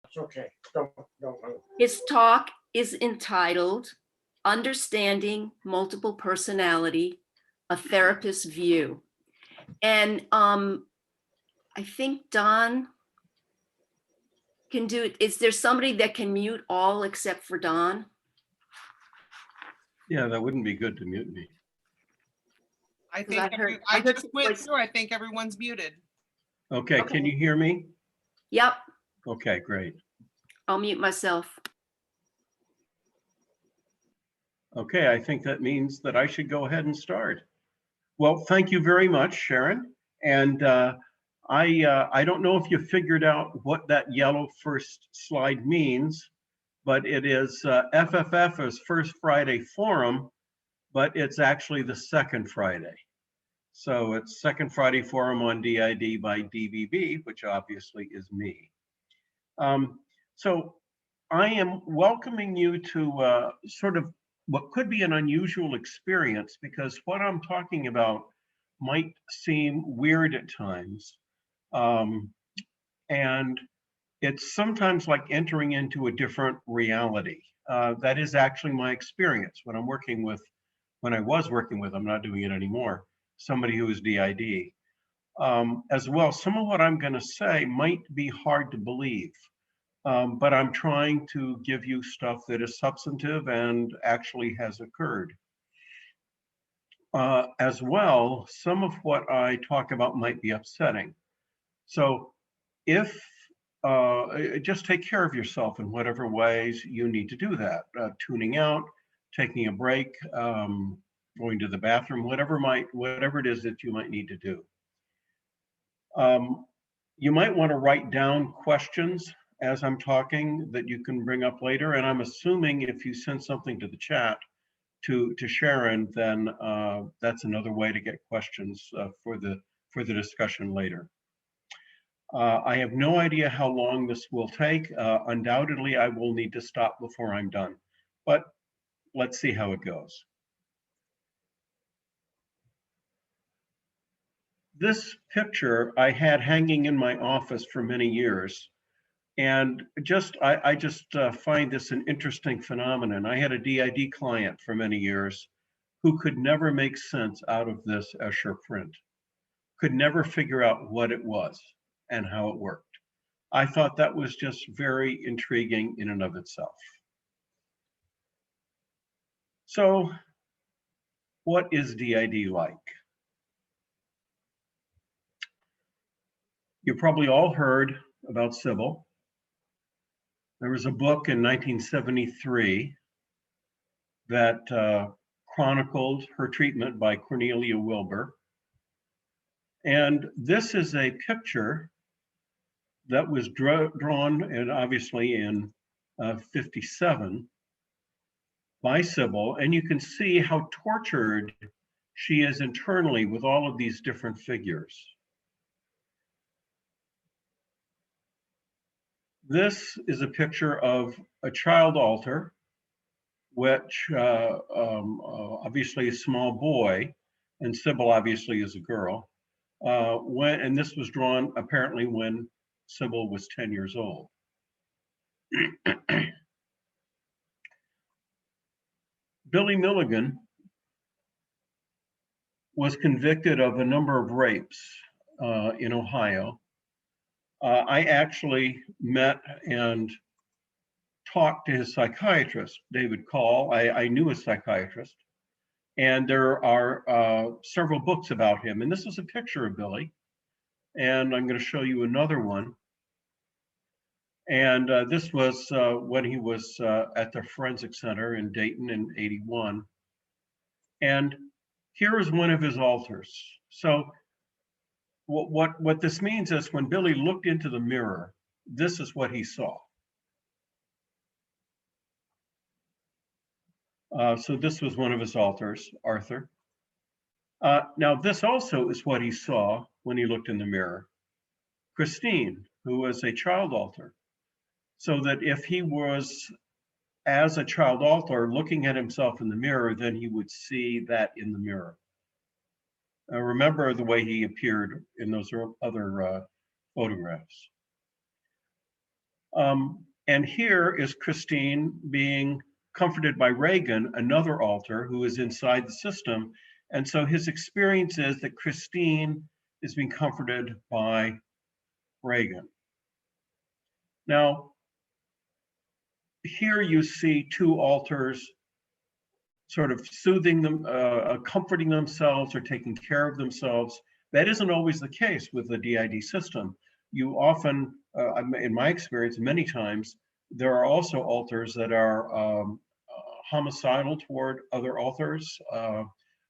It's okay. Don't move. His talk is entitled Understanding Multiple Personality, A Therapist's View. And I think Don can do it. Is there somebody that can mute all except for Don? Yeah, that wouldn't be good to mute me. I 'Cause think I just went through. I think everyone's muted. Okay, Okay. can you hear me? Yep, Okay, great. I'll mute myself. Okay, I think that means that I should go ahead and start. Well, thank you very much, Sharon. And I don't know if you figured out what that yellow first slide means, but it is FFF is First Friday Forum, but it's actually the second Friday. So it's Second Friday Forum on DID by DBB, which obviously is me. So I am welcoming you to sort of what could be an unusual experience, because what I'm talking about might seem weird at times. And it's sometimes like entering into a different reality. That is actually my experience when I was working with, I'm not doing it anymore, somebody who is DID. As well, some of what I'm going to say might be hard to believe. But I'm trying to give you stuff that is substantive and actually has occurred. As well, some of what I talk about might be upsetting. So if just take care of yourself in whatever ways you need to do that, tuning out, taking a break, going to the bathroom, whatever it is that you might need to do. You might want to write down questions as I'm talking that you can bring up later. And I'm assuming if you send something to the chat to Sharon, then that's another way to get questions for the discussion later. I have no idea how long this will take. Undoubtedly, I will need to stop before I'm done, but let's see how it goes. This picture I had hanging in my office for many years. And I just find this an interesting phenomenon. I had a DID client for many years who could never make sense out of this Escher print, could never figure out what it was and how it worked. I thought that was just very intriguing in and of itself. So what is DID like? You probably all heard about Sybil. There was a book in 1973 that chronicled her treatment by Cornelia Wilbur. And this is a picture that was drawn, and obviously in 57, by Sybil. And you can see how tortured she is internally with all of these different figures. This is a picture of a child altar, which obviously a small boy, and Sybil obviously is a girl. And this was drawn apparently when Sybil was 10 years old. Billy Milligan was convicted of a number of rapes in Ohio. I actually met and talked to his psychiatrist, David Call. I knew a psychiatrist, and there are several books about him. And this is a picture of Billy, and I'm going to show you another one. And this was when he was at the Forensic Center in Dayton in '81. And here is one of his altars. So what this means is when Billy looked into the mirror, this is what he saw. So this was one of his altars, Arthur. Now this also is what he saw when he looked in the mirror. Christine, who was a child altar. So that if he was, as a child altar, looking at himself in the mirror, then he would see that in the mirror. Remember the way he appeared in those other photographs. And here is Christine being comforted by Reagan, another alter who is inside the system. And so his experience is that Christine is being comforted by Reagan. Now, here you see two alters sort of soothing them, comforting themselves or taking care of themselves. That isn't always the case with the DID system. You often, in my experience, many times, there are also alters that are homicidal toward other alters,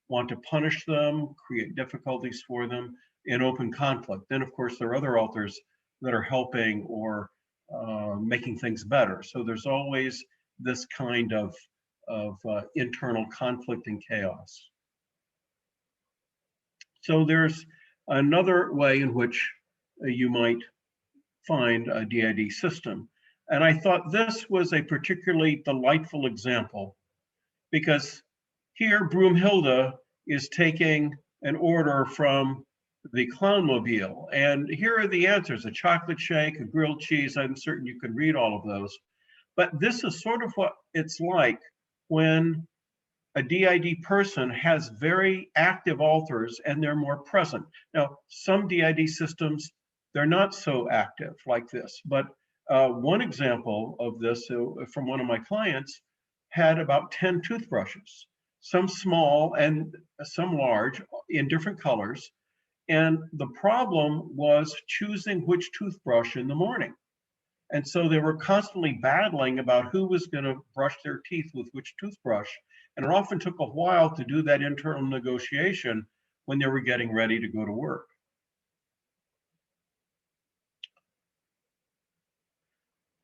want to punish them, create difficulties for them in open conflict. Then, of course, there are other alters that are helping or making things better. So there's always this kind of internal conflict and chaos. So there's another way in which you might find a DID system. And I thought this was a particularly delightful example because here Broomhilda is taking an order from the Clownmobile. And here are the answers: a chocolate shake, a grilled cheese. I'm certain you can read all of those. But this is sort of what it's like when a DID person has very active alters and they're more present. Now, some DID systems, they're not so active like this. But one example of this from one of my clients had about 10 toothbrushes, some small and some large in different colors. And the problem was choosing which toothbrush in the morning. And so they were constantly battling about who was going to brush their teeth with which toothbrush. And it often took a while to do that internal negotiation when they were getting ready to go to work.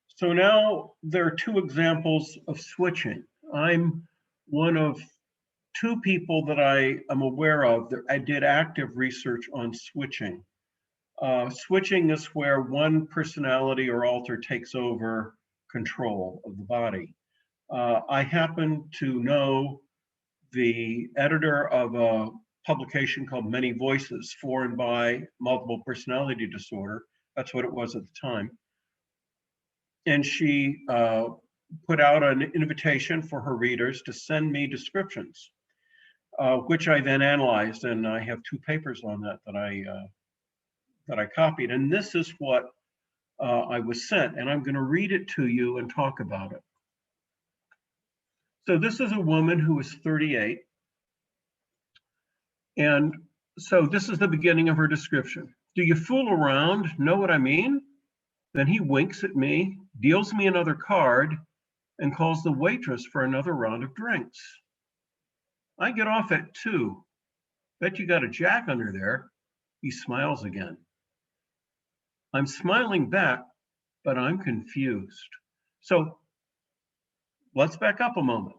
So now there are two examples of switching. I'm one of two people that I am aware of that I did active research on switching. Switching is where one personality or alter takes over control of the body. I happen to know the editor of a publication called Many Voices for and by Multiple Personality Disorder. That's what it was at the time. And she put out an invitation for her readers to send me descriptions, which I then analyzed. And I have two papers on that that I copied. And this is what I was sent. And I'm going to read it to you and talk about it. So this is a woman who is 38. And so this is the beginning of her description. Do you fool around? Know what I mean? Then he winks at me, deals me another card, and calls the waitress for another round of drinks. I get off at 2. Bet you got a jack under there. He smiles again. I'm smiling back, but I'm confused. So let's back up a moment.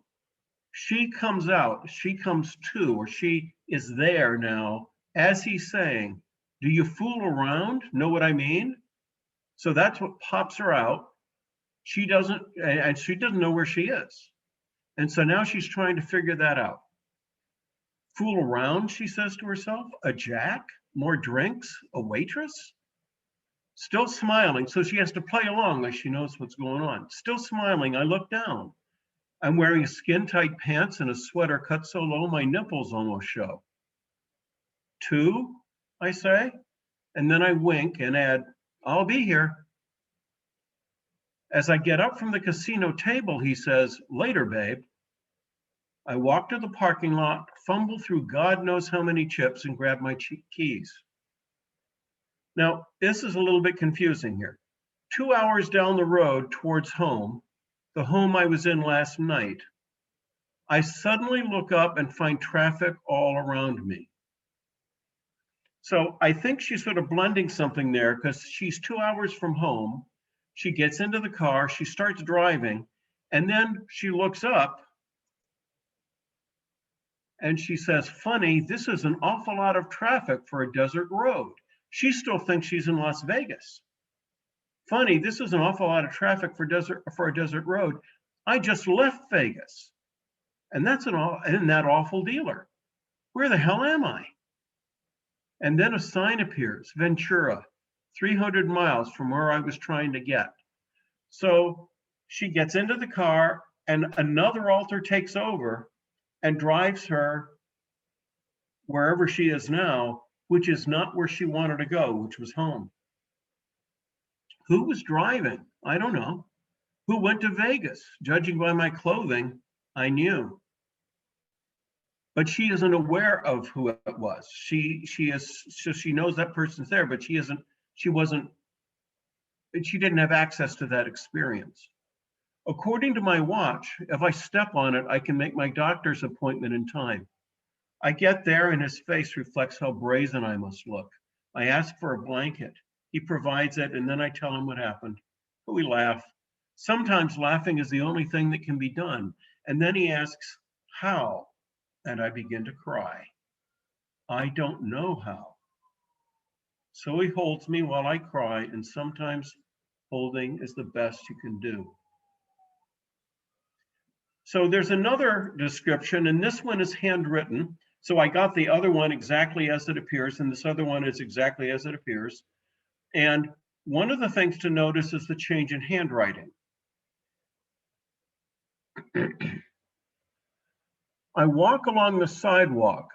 She comes out, she comes to, or she is there now as he's saying, do you fool around? Know what I mean? So that's what pops her out. She doesn't know where she is. And so now she's trying to figure that out. Fool around, she says to herself, a jack, more drinks, a waitress? Still smiling, so she has to play along like she knows what's going on. Still smiling, I look down. I'm wearing skin-tight pants and a sweater cut so low my nipples almost show. 2, I say, and then I wink and add, I'll be here. As I get up from the casino table, he says, later, babe. I walk to the parking lot, fumble through God knows how many chips, and grab my keys. Now, this is a little bit confusing here. 2 hours down the road towards home, the home I was in last night, I suddenly look up and find traffic all around me. So I think she's sort of blending something there because she's 2 hours from home. She gets into the car, she starts driving, and then she looks up and she says, funny, this is an awful lot of traffic for a desert road. She still thinks she's in Las Vegas. Funny, this is an awful lot of traffic for a desert road. I just left Vegas. And that's that awful dealer. Where the hell am I? And then a sign appears, Ventura, 300 miles from where I was trying to get. So she gets into the car and another alter takes over and drives her wherever she is now, which is not where she wanted to go, which was home. Who was driving? I don't know. Who went to Vegas? Judging by my clothing, I knew. But she isn't aware of who it was. She knows that person's there, but she didn't have access to that experience. According to my watch, if I step on it, I can make my doctor's appointment in time. I get there and his face reflects how brazen I must look. I ask for a blanket. He provides it, and then I tell him what happened. We laugh. Sometimes laughing is the only thing that can be done. And then he asks, how? And I begin to cry. I don't know how. So he holds me while I cry, and sometimes holding is the best you can do. So there's another description, and this one is handwritten. So I got the other one exactly as it appears, and this other one is exactly as it appears. And one of the things to notice is the change in handwriting. I walk along the sidewalk.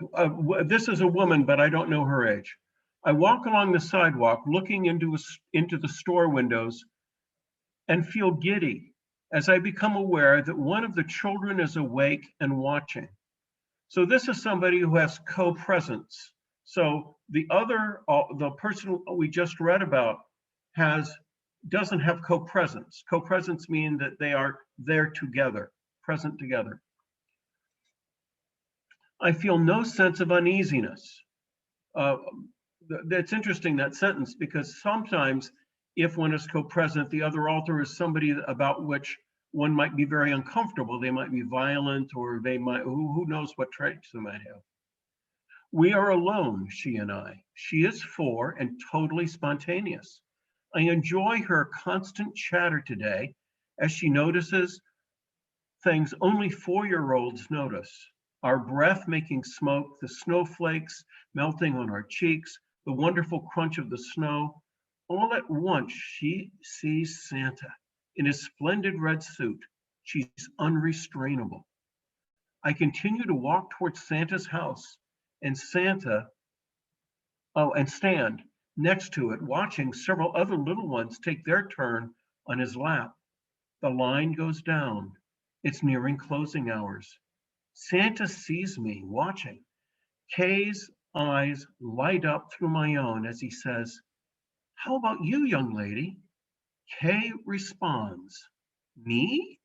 This is a woman, but I don't know her age. I walk along the sidewalk, looking into the store windows and feel giddy as I become aware that one of the children is awake and watching. So this is somebody who has co-presence. So the person we just read about doesn't have co-presence. Co-presence means that they are there together, present together. I feel no sense of uneasiness. That's interesting, that sentence, because sometimes if one is co-present, the other alter is somebody about which one might be very uncomfortable. They might be violent, or they might, who knows what traits they might have. We are alone, she and I. She is 4 and totally spontaneous. I enjoy her constant chatter today as she notices things only 4-year-olds notice. Our breath making smoke, the snowflakes melting on our cheeks, the wonderful crunch of the snow. All at once, she sees Santa in his splendid red suit. She's unrestrainable. I continue to walk towards Santa's house and stand next to it, watching several other little ones take their turn on his lap. The line goes down. It's nearing closing hours. Santa sees me watching. Kay's eyes light up through my own as he says, "How about you, young lady?" Kay responds, "Me?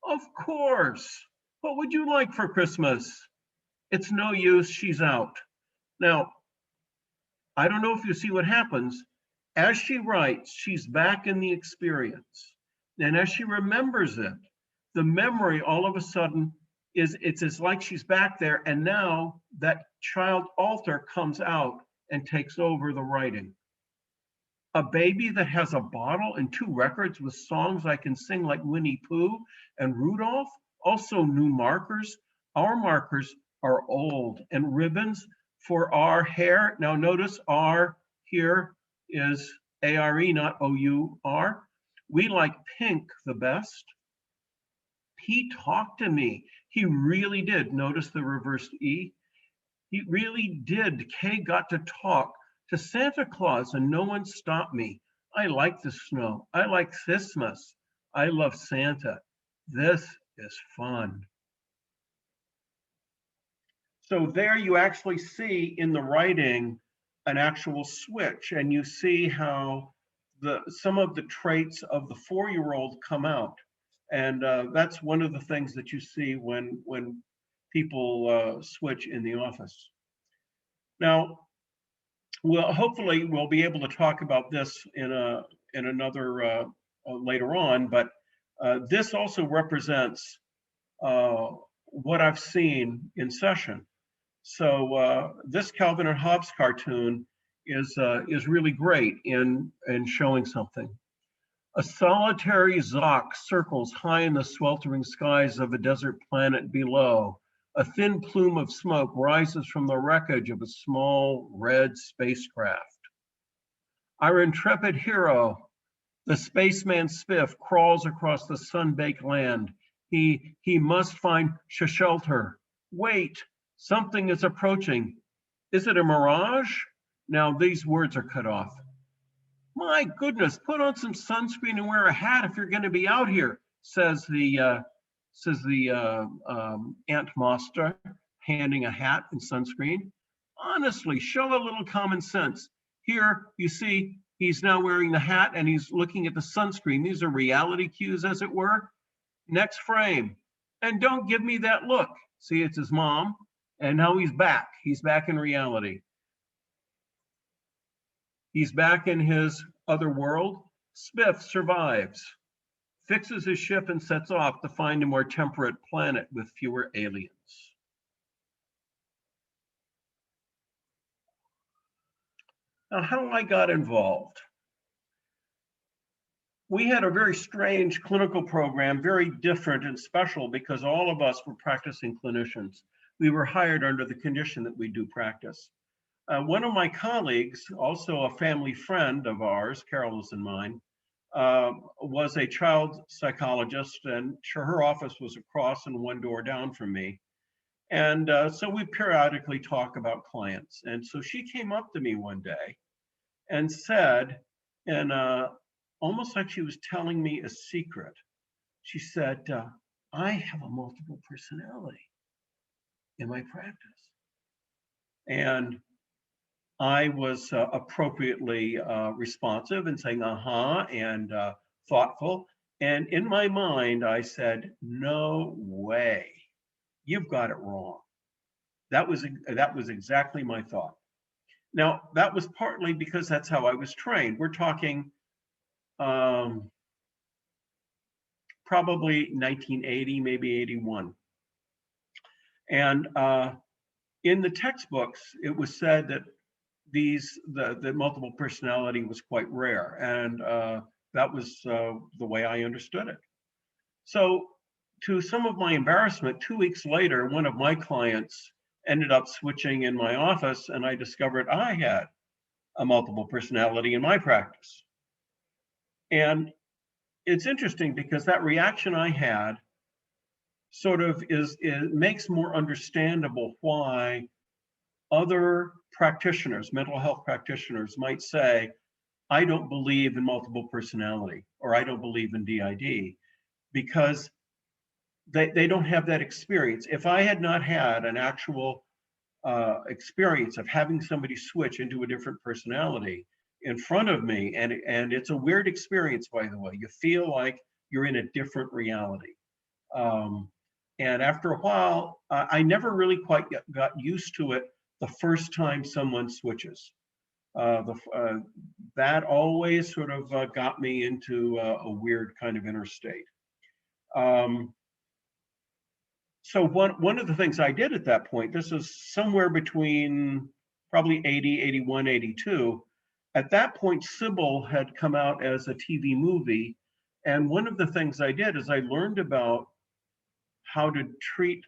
Of course. What would you like for Christmas?" It's no use, she's out. Now, I don't know if you see what happens. As she writes, she's back in the experience. And as she remembers it, the memory all of a sudden it's like she's back there, and now that child alter comes out and takes over the writing. A baby that has a bottle and 2 records with songs I can sing like Winnie Pooh and Rudolph, also new markers. Our markers are old, and ribbons for our hair. Now notice R here is A-R-E, not O-U-R. We like pink the best. He talked to me. He really did. Notice the reversed E. He really did. Kay got to talk to Santa Claus and no one stopped me. I like the snow. I like Christmas. I love Santa. This is fun. So there you actually see in the writing an actual switch, and you see how some of the traits of the 4-year-old come out. And that's one of the things that you see when people switch in the office. Now, hopefully we'll be able to talk about this in another later on, but this also represents what I've seen in session. So this Calvin and Hobbes cartoon is really great in showing something. A solitary Zoc circles high in the sweltering skies of a desert planet below. A thin plume of smoke rises from the wreckage of a small red spacecraft. Our intrepid hero The spaceman Spiff crawls across the sun-baked land. He must find shelter. Wait, something is approaching. Is it a mirage? Now these words are cut off. My goodness, put on some sunscreen and wear a hat if you're going to be out here, says the Aunt Master, handing a hat and sunscreen. Honestly, show a little common sense. Here, you see, he's now wearing the hat and he's looking at the sunscreen. These are reality cues, as it were. Next frame. And don't give me that look. See, it's his mom. And now he's back. He's back in reality. He's back in his other world. Spiff survives, fixes his ship and sets off to find a more temperate planet with fewer aliens. Now, how I got involved. We had a very strange clinical program, very different and special because all of us were practicing clinicians. We were hired under the condition that we do practice. One of my colleagues, also a family friend of ours, Carol's and mine, was a child psychologist, and her office was across and one door down from me. And so we periodically talk about clients. And so she came up to me one day and said, and almost like she was telling me a secret, she said, I have a multiple personality in my practice. And I was appropriately responsive and saying, and thoughtful. And in my mind, I said, no way, you've got it wrong. That was exactly my thought. Now, that was partly because that's how I was trained. We're talking probably 1980, maybe 81. And in the textbooks, it was said that the multiple personality was quite rare, and that was the way I understood it. So, to some of my embarrassment, 2 weeks later, one of my clients ended up switching in my office, and I discovered I had a multiple personality in my practice. And it's interesting because that reaction I had sort of makes more understandable why other practitioners, mental health practitioners, might say, I don't believe in multiple personality, or I don't believe in DID, because they don't have that experience. If I had not had an actual experience of having somebody switch into a different personality in front of me, and it's a weird experience, by the way, you feel like you're in a different reality. And after a while, I never really quite got used to it the first time someone switches. That always sort of got me into a weird kind of inner state. So one of the things I did at that point, this is somewhere between probably 80, 81, 82. At that point, Sybil had come out as a TV movie. And one of the things I did is I learned about how to treat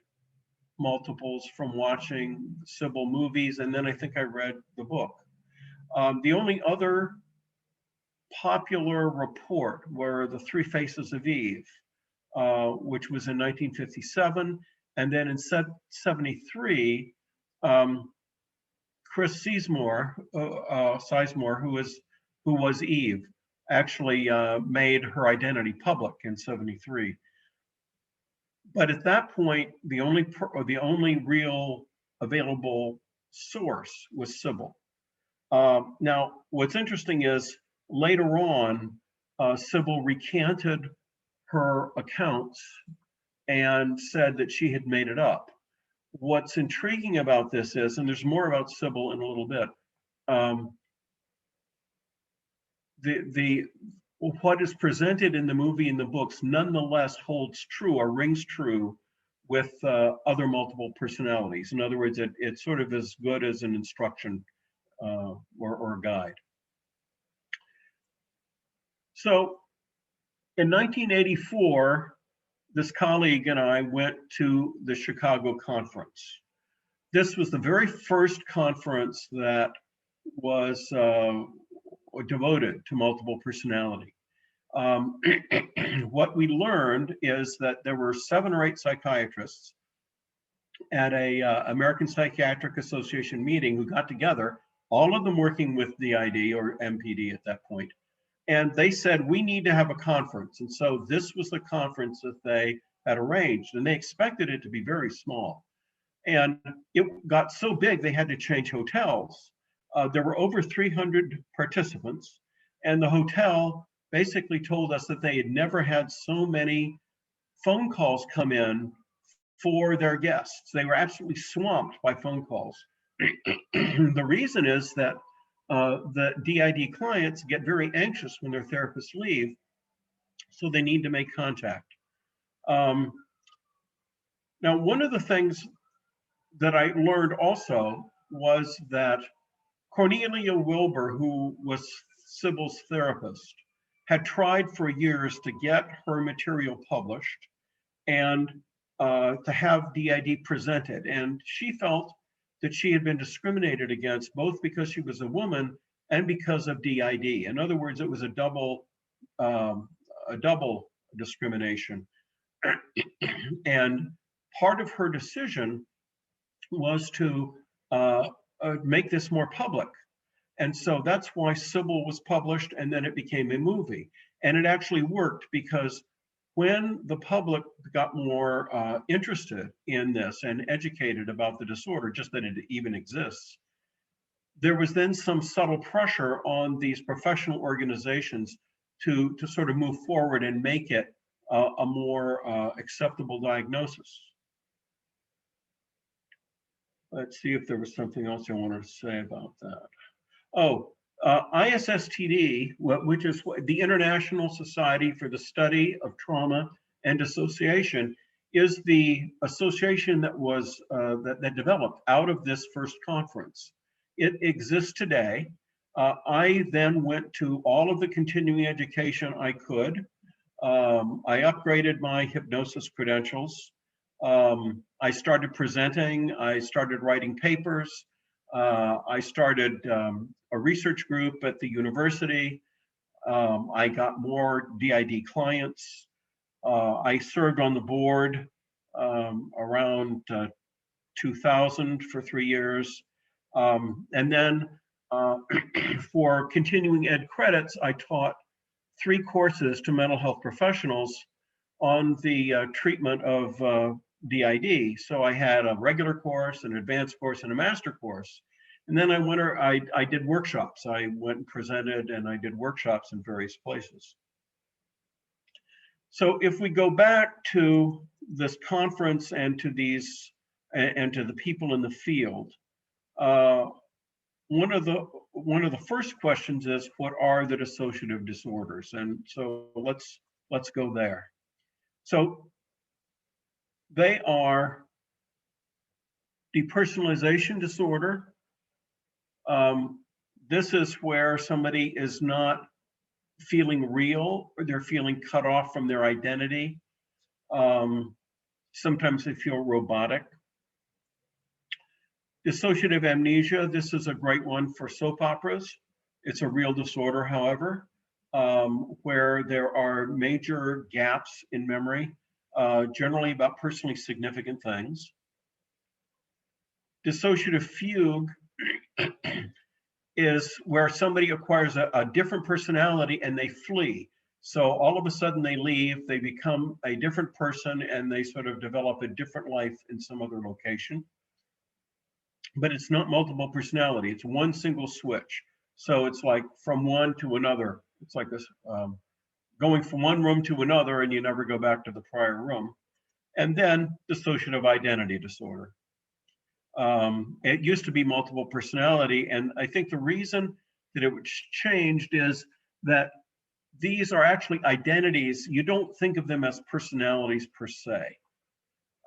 multiples from watching Sybil movies, and then I think I read the book. The only other popular report were the Three Faces of Eve, which was in 1957, and then in 73, Chris Sizemore, who was Eve, actually made her identity public in 73. But at that point, the only real available source was Sybil. Now, what's interesting is later on, Sybil recanted her accounts and said that she had made it up. What's intriguing about this is, and there's more about Sybil in a little bit, what is presented in the movie and the books nonetheless holds true or rings true with other multiple personalities. In other words, it's sort of as good as an instruction or a guide. So in 1984, this colleague and I went to the Chicago conference. This was the very first conference that was devoted to multiple personality. What we learned is that there were 7 or 8 psychiatrists at a American Psychiatric Association meeting who got together, all of them working with DID or MPD at that point. And they said, we need to have a conference. And so this was the conference that they had arranged, and they expected it to be very small. And it got so big, they had to change hotels. There were over 300 participants, and the hotel basically told us that they had never had so many phone calls come in for their guests. They were absolutely swamped by phone calls. The reason is that the DID clients get very anxious when their therapists leave, so they need to make contact. Now, one of the things that I learned also was that Cornelia Wilbur, who was Sybil's therapist, had tried for years to get her material published and to have DID presented. And she felt that she had been discriminated against, both because she was a woman and because of DID. In other words, it was a double discrimination. And part of her decision was to make this more public. And so that's why Sybil was published, and then it became a movie. And it actually worked, because when the public got more interested in this and educated about the disorder, just that it even exists, there was then some subtle pressure on these professional organizations to sort of move forward and make it a more acceptable diagnosis. Let's see if there was something else I wanted to say about that. Oh, ISSTD, which is the International Society for the Study of Trauma and Dissociation, is the association that was that developed out of this first conference. It exists today. I then went to all of the continuing education I could. I upgraded my hypnosis credentials. I started presenting. I started writing papers. I started a research group at the university. I got more DID clients. I served on the board around 2000 for 3 years. And then for continuing ed credits, I taught 3 courses to mental health professionals on the treatment of DID. So I had a regular course, an advanced course, and a master course. And then I did workshops. I went and presented, and I did workshops in various places. So if we go back to this conference and to these, and to the people in the field, one of the first questions is, what are the dissociative disorders? And so let's go there. So they are depersonalization disorder. This is where somebody is not feeling real, or they're feeling cut off from their identity. Sometimes they feel robotic. Dissociative amnesia, this is a great one for soap operas. It's a real disorder, however, where there are major gaps in memory, generally about personally significant things. Dissociative fugue is where somebody acquires a different personality and they flee. So all of a sudden they leave, they become a different person, and they sort of develop a different life in some other location. But it's not multiple personality, it's one single switch. So it's like from one to another. It's like this, going from one room to another, and you never go back to the prior room. And then dissociative identity disorder. It used to be multiple personality, and I think the reason that it was changed is that these are actually identities. You don't think of them as personalities per se,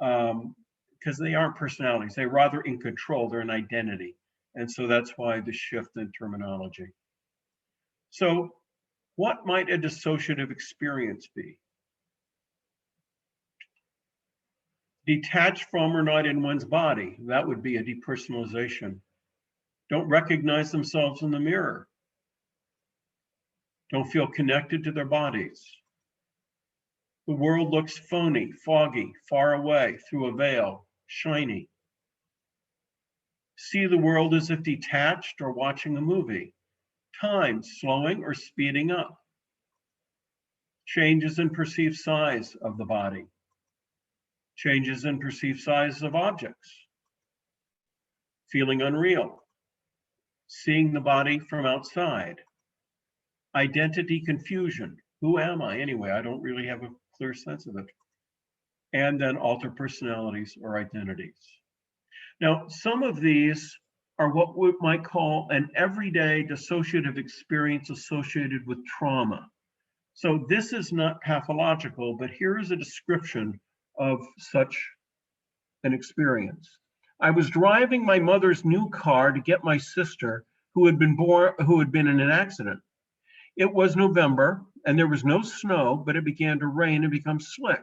because they aren't personalities. They're rather in control. They're an identity. And so that's why the shift in terminology. So what might a dissociative experience be? Detached from or not in one's body. That would be a depersonalization. Don't recognize themselves in the mirror. don't feel connected to their bodies. The world looks phony, foggy, far away, through a veil, shiny. See the world as if detached or watching a movie. Time slowing or speeding up. Changes in perceived size of the body. Changes in perceived size of objects. Feeling unreal. Seeing the body from outside. Identity confusion. Who am I anyway? I don't really have a clear sense of it. And then alter personalities or identities. Now, some of these are what we might call an everyday dissociative experience associated with trauma. So this is not pathological, but here is a description of such an experience. I was driving my mother's new car to get my sister who had been in an accident. It was November and there was no snow, but it began to rain and become slick.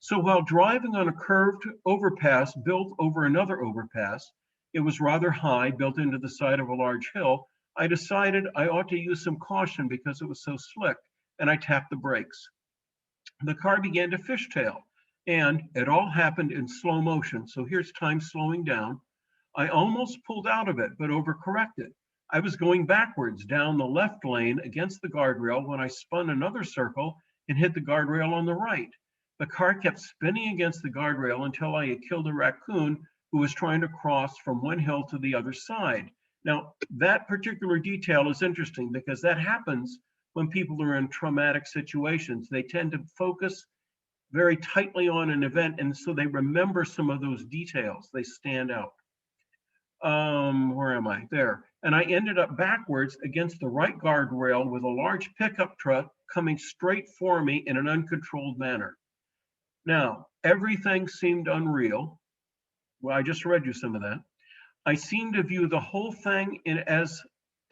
So while driving on a curved overpass built over another overpass, it was rather high, built into the side of a large hill, I decided I ought to use some caution because it was so slick, and I tapped the brakes. The car began to fishtail, and it all happened in slow motion. So here's time slowing down. I almost pulled out of it, but overcorrected. I was going backwards down the left lane against the guardrail when I spun another circle and hit the guardrail on the right. The car kept spinning against the guardrail until I had killed a raccoon who was trying to cross from one hill to the other side. Now, that particular detail is interesting because that happens when people are in traumatic situations. They tend to focus very tightly on an event, and so they remember some of those details. They stand out. Where am I? There. And I ended up backwards against the right guardrail with a large pickup truck coming straight for me in an uncontrolled manner. Now, everything seemed unreal. Well, I just read you some of that. I seemed to view the whole thing as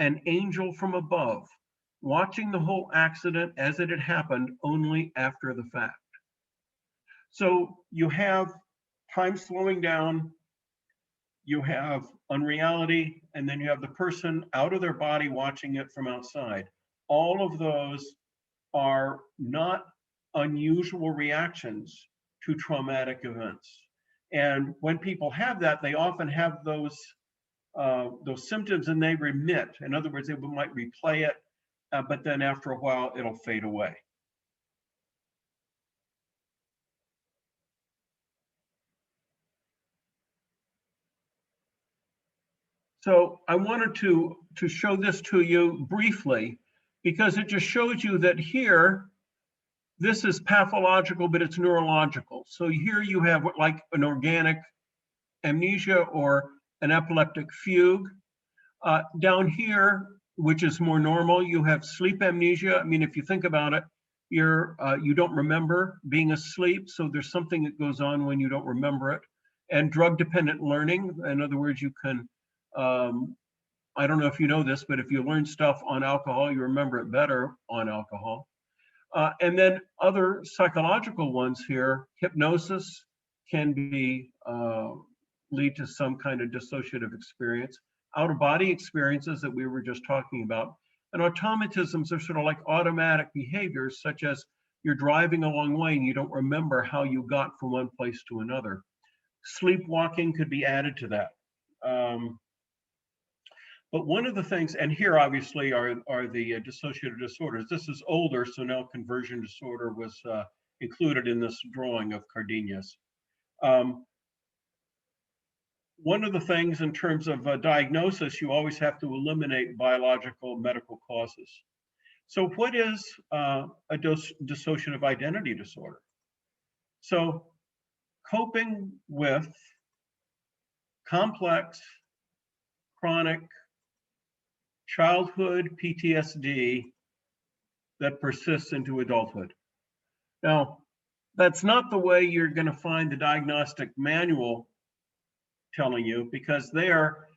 an angel from above, watching the whole accident as it had happened only after the fact. So you have time slowing down, you have unreality, and then you have the person out of their body watching it from outside. All of those are not unusual reactions to traumatic events. And when people have that, they often have those symptoms and they remit. In other words, they might replay it, but then after a while, it'll fade away. So I wanted to show this to you briefly because it just shows you that here, this is pathological, but it's neurological. So here you have like an organic amnesia or an epileptic fugue. Down here, which is more normal, you have sleep amnesia. I mean, if you think about it, you don't remember being asleep. So there's something that goes on when you don't remember it. And drug-dependent learning. In other words, you can, I don't know if you know this, but if you learn stuff on alcohol, you remember it better on alcohol. And then other psychological ones here, hypnosis can be lead to some kind of dissociative experience. Out-of-body experiences that we were just talking about. And automatisms are sort of like automatic behaviors, such as you're driving a long way and you don't remember how you got from one place to another. Sleepwalking could be added to that. But one of the things, and here obviously are the dissociative disorders. This is older, so now conversion disorder was included in this drawing of Cardenas. One of the things in terms of diagnosis, you always have to eliminate biological medical causes. So what is a dissociative identity disorder? So coping with complex, chronic childhood PTSD that persists into adulthood. Now, that's not the way you're going to find the diagnostic manual telling you, because they're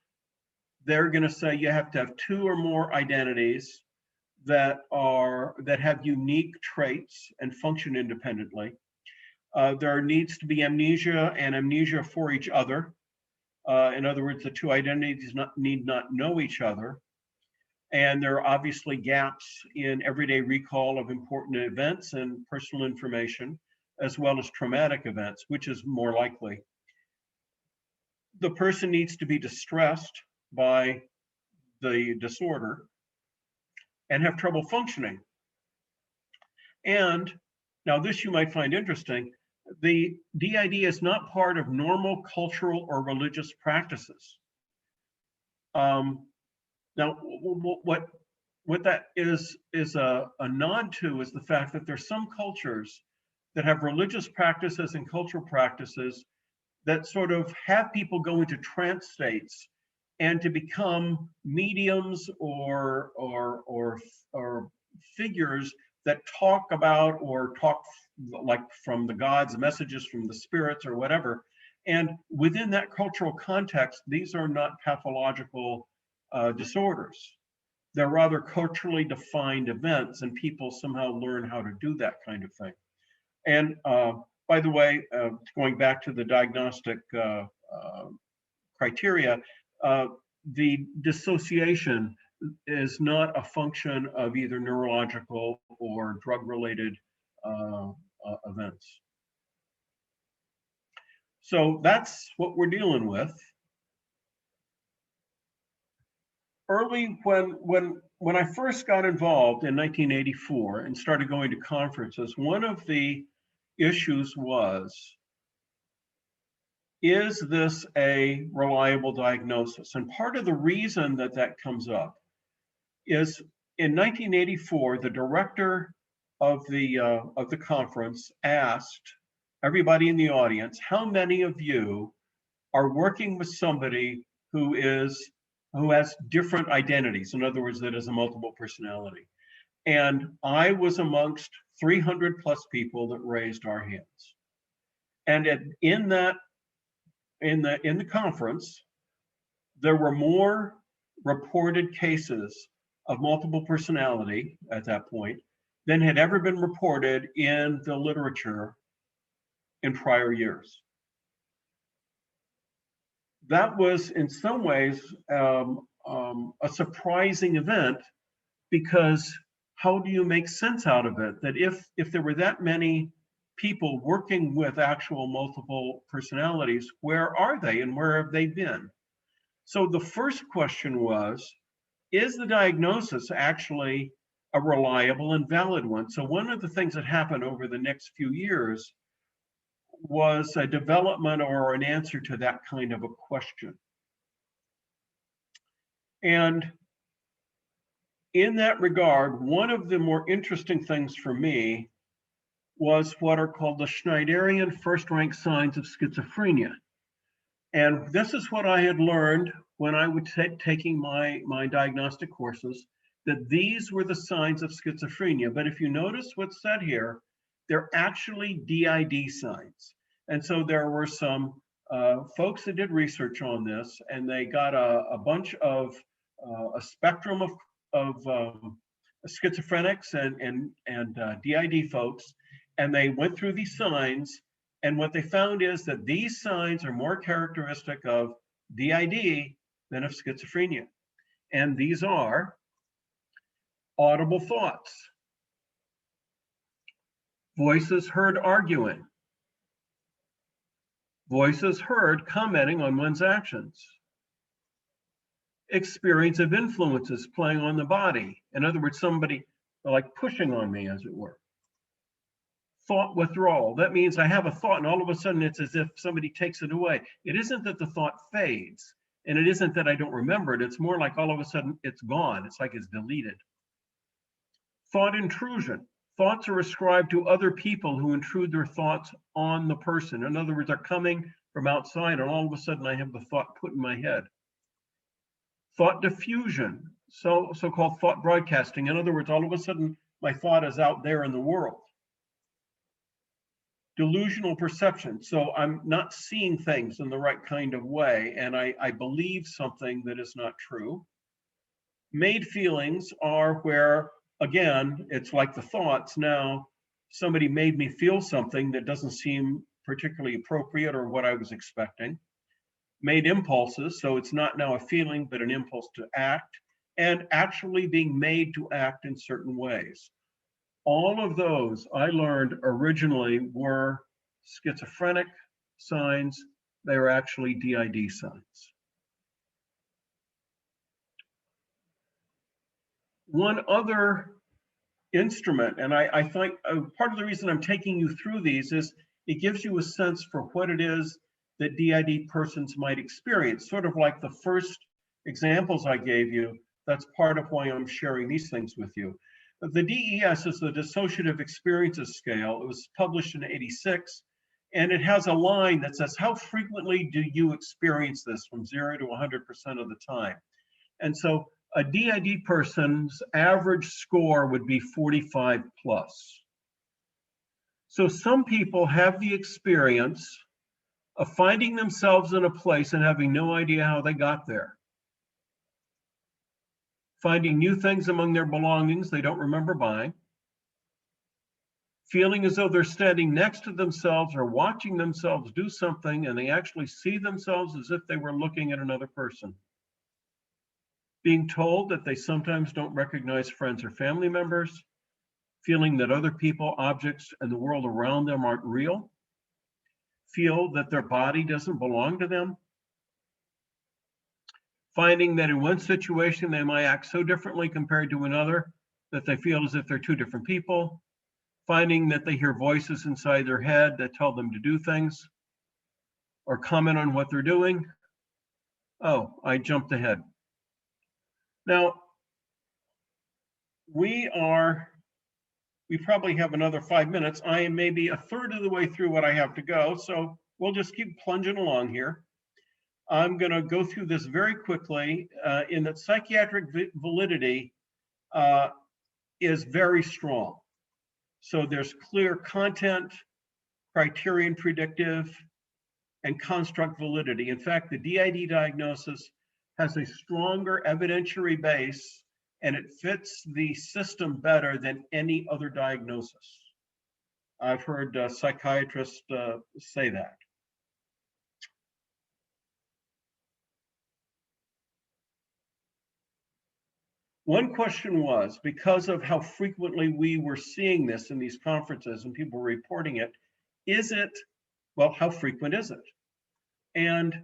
going to say you have to have 2 or more identities that have unique traits and function independently. There needs to be amnesia and amnesia for each other. In other words, the 2 identities need not know each other. And there are obviously gaps in everyday recall of important events and personal information, as well as traumatic events, which is more likely. The person needs to be distressed by the disorder and have trouble functioning. And now this you might find interesting, the DID is not part of normal cultural or religious practices. Now, what that is a nod to is the fact that there's some cultures that have religious practices and cultural practices that sort of have people go into trance states and to become mediums or figures that talk about or talk like from the gods, messages from the spirits or whatever. And within that cultural context, these are not pathological disorders. They're rather culturally defined events, and people somehow learn how to do that kind of thing. And by the way, going back to the diagnostic criteria, the dissociation is not a function of either neurological or drug-related events. So that's what we're dealing with. Early, when I first got involved in 1984 and started going to conferences, one of the issues was, is this a reliable diagnosis? And part of the reason that that comes up is in 1984, the director of the conference asked everybody in the audience, how many of you are working with somebody who has different identities? In other words, that is a multiple personality. And I was amongst 300 plus people that raised our hands. And in the conference, there were more reported cases of multiple personality at that point than had ever been reported in the literature in prior years. That was in some ways a surprising event, because how do you make sense out of it? That if there were that many people working with actual multiple personalities, where are they and where have they been? So the first question was, is the diagnosis actually a reliable and valid one? So one of the things that happened over the next few years was a development or an answer to that kind of a question. And in that regard, one of the more interesting things for me was what are called the Schneiderian first-rank signs of schizophrenia. And this is what I had learned when I was taking my diagnostic courses, that these were the signs of schizophrenia. But if you notice what's said here, they're actually DID signs. And so there were some folks that did research on this, and they got a bunch of a spectrum of schizophrenics and DID folks, and they went through these signs. And what they found is that these signs are more characteristic of DID than of schizophrenia. And these are audible thoughts, voices heard arguing, voices heard commenting on one's actions, experience of influences playing on the body. In other words, somebody like pushing on me, as it were. Thought withdrawal. That means I have a thought and all of a sudden it's as if somebody takes it away. It isn't that the thought fades, and it isn't that I don't remember it. It's more like all of a sudden it's gone. It's like it's deleted. Thought intrusion. Thoughts are ascribed to other people who intrude their thoughts on the person. In other words, they're coming from outside and all of a sudden I have the thought put in my head. Thought diffusion, so-called thought broadcasting. In other words, all of a sudden my thought is out there in the world. Delusional perception. So I'm not seeing things in the right kind of way, and I believe something that is not true. Made feelings are where, again, it's like the thoughts. Now, somebody made me feel something that doesn't seem particularly appropriate or what I was expecting. Made impulses, so it's not now a feeling, but an impulse to act. and actually being made to act in certain ways. All of those I learned originally were schizophrenic signs. They were actually DID signs. One other instrument, and I think part of the reason I'm taking you through these is it gives you a sense for what it is that DID persons might experience, sort of like the first examples I gave you. That's part of why I'm sharing these things with you. The DES is the Dissociative Experiences Scale. It was published in '86, and it has a line that says, how frequently do you experience this from 0 to 100% of the time? And so a DID person's average score would be 45 plus. So some people have the experience of finding themselves in a place and having no idea how they got there. Finding new things among their belongings they don't remember buying. Feeling as though they're standing next to themselves or watching themselves do something and they actually see themselves as if they were looking at another person. Being told that they sometimes don't recognize friends or family members. Feeling that other people, objects, and the world around them aren't real. Feel that their body doesn't belong to them. Finding that in one situation they might act so differently compared to another that they feel as if they're two different people. Finding that they hear voices inside their head that tell them to do things or comment on what they're doing. Oh, I jumped ahead. Now, we probably have another 5 minutes. I am maybe a third of the way through what I have to go, so we'll just keep plunging along here. I'm going to go through this very quickly in that psychiatric validity is very strong. So there's clear content, criterion predictive, and construct validity. In fact, the DID diagnosis has a stronger evidentiary base and it fits the system better than any other diagnosis. I've heard psychiatrists say that. One question was, because of how frequently we were seeing this in these conferences and people were reporting it, is it, well, how frequent is it? And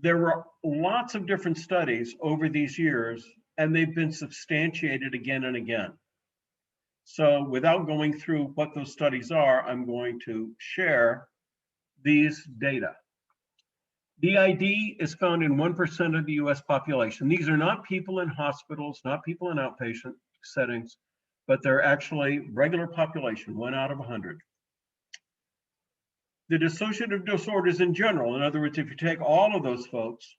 there were lots of different studies over these years, and they've been substantiated again and again. So without going through what those studies are, I'm going to share these data. DID is found in 1% of the US population. These are not people in hospitals, not people in outpatient settings, but they're actually regular population, 1 out of 100. The dissociative disorders in general, in other words, if you take all of those folks,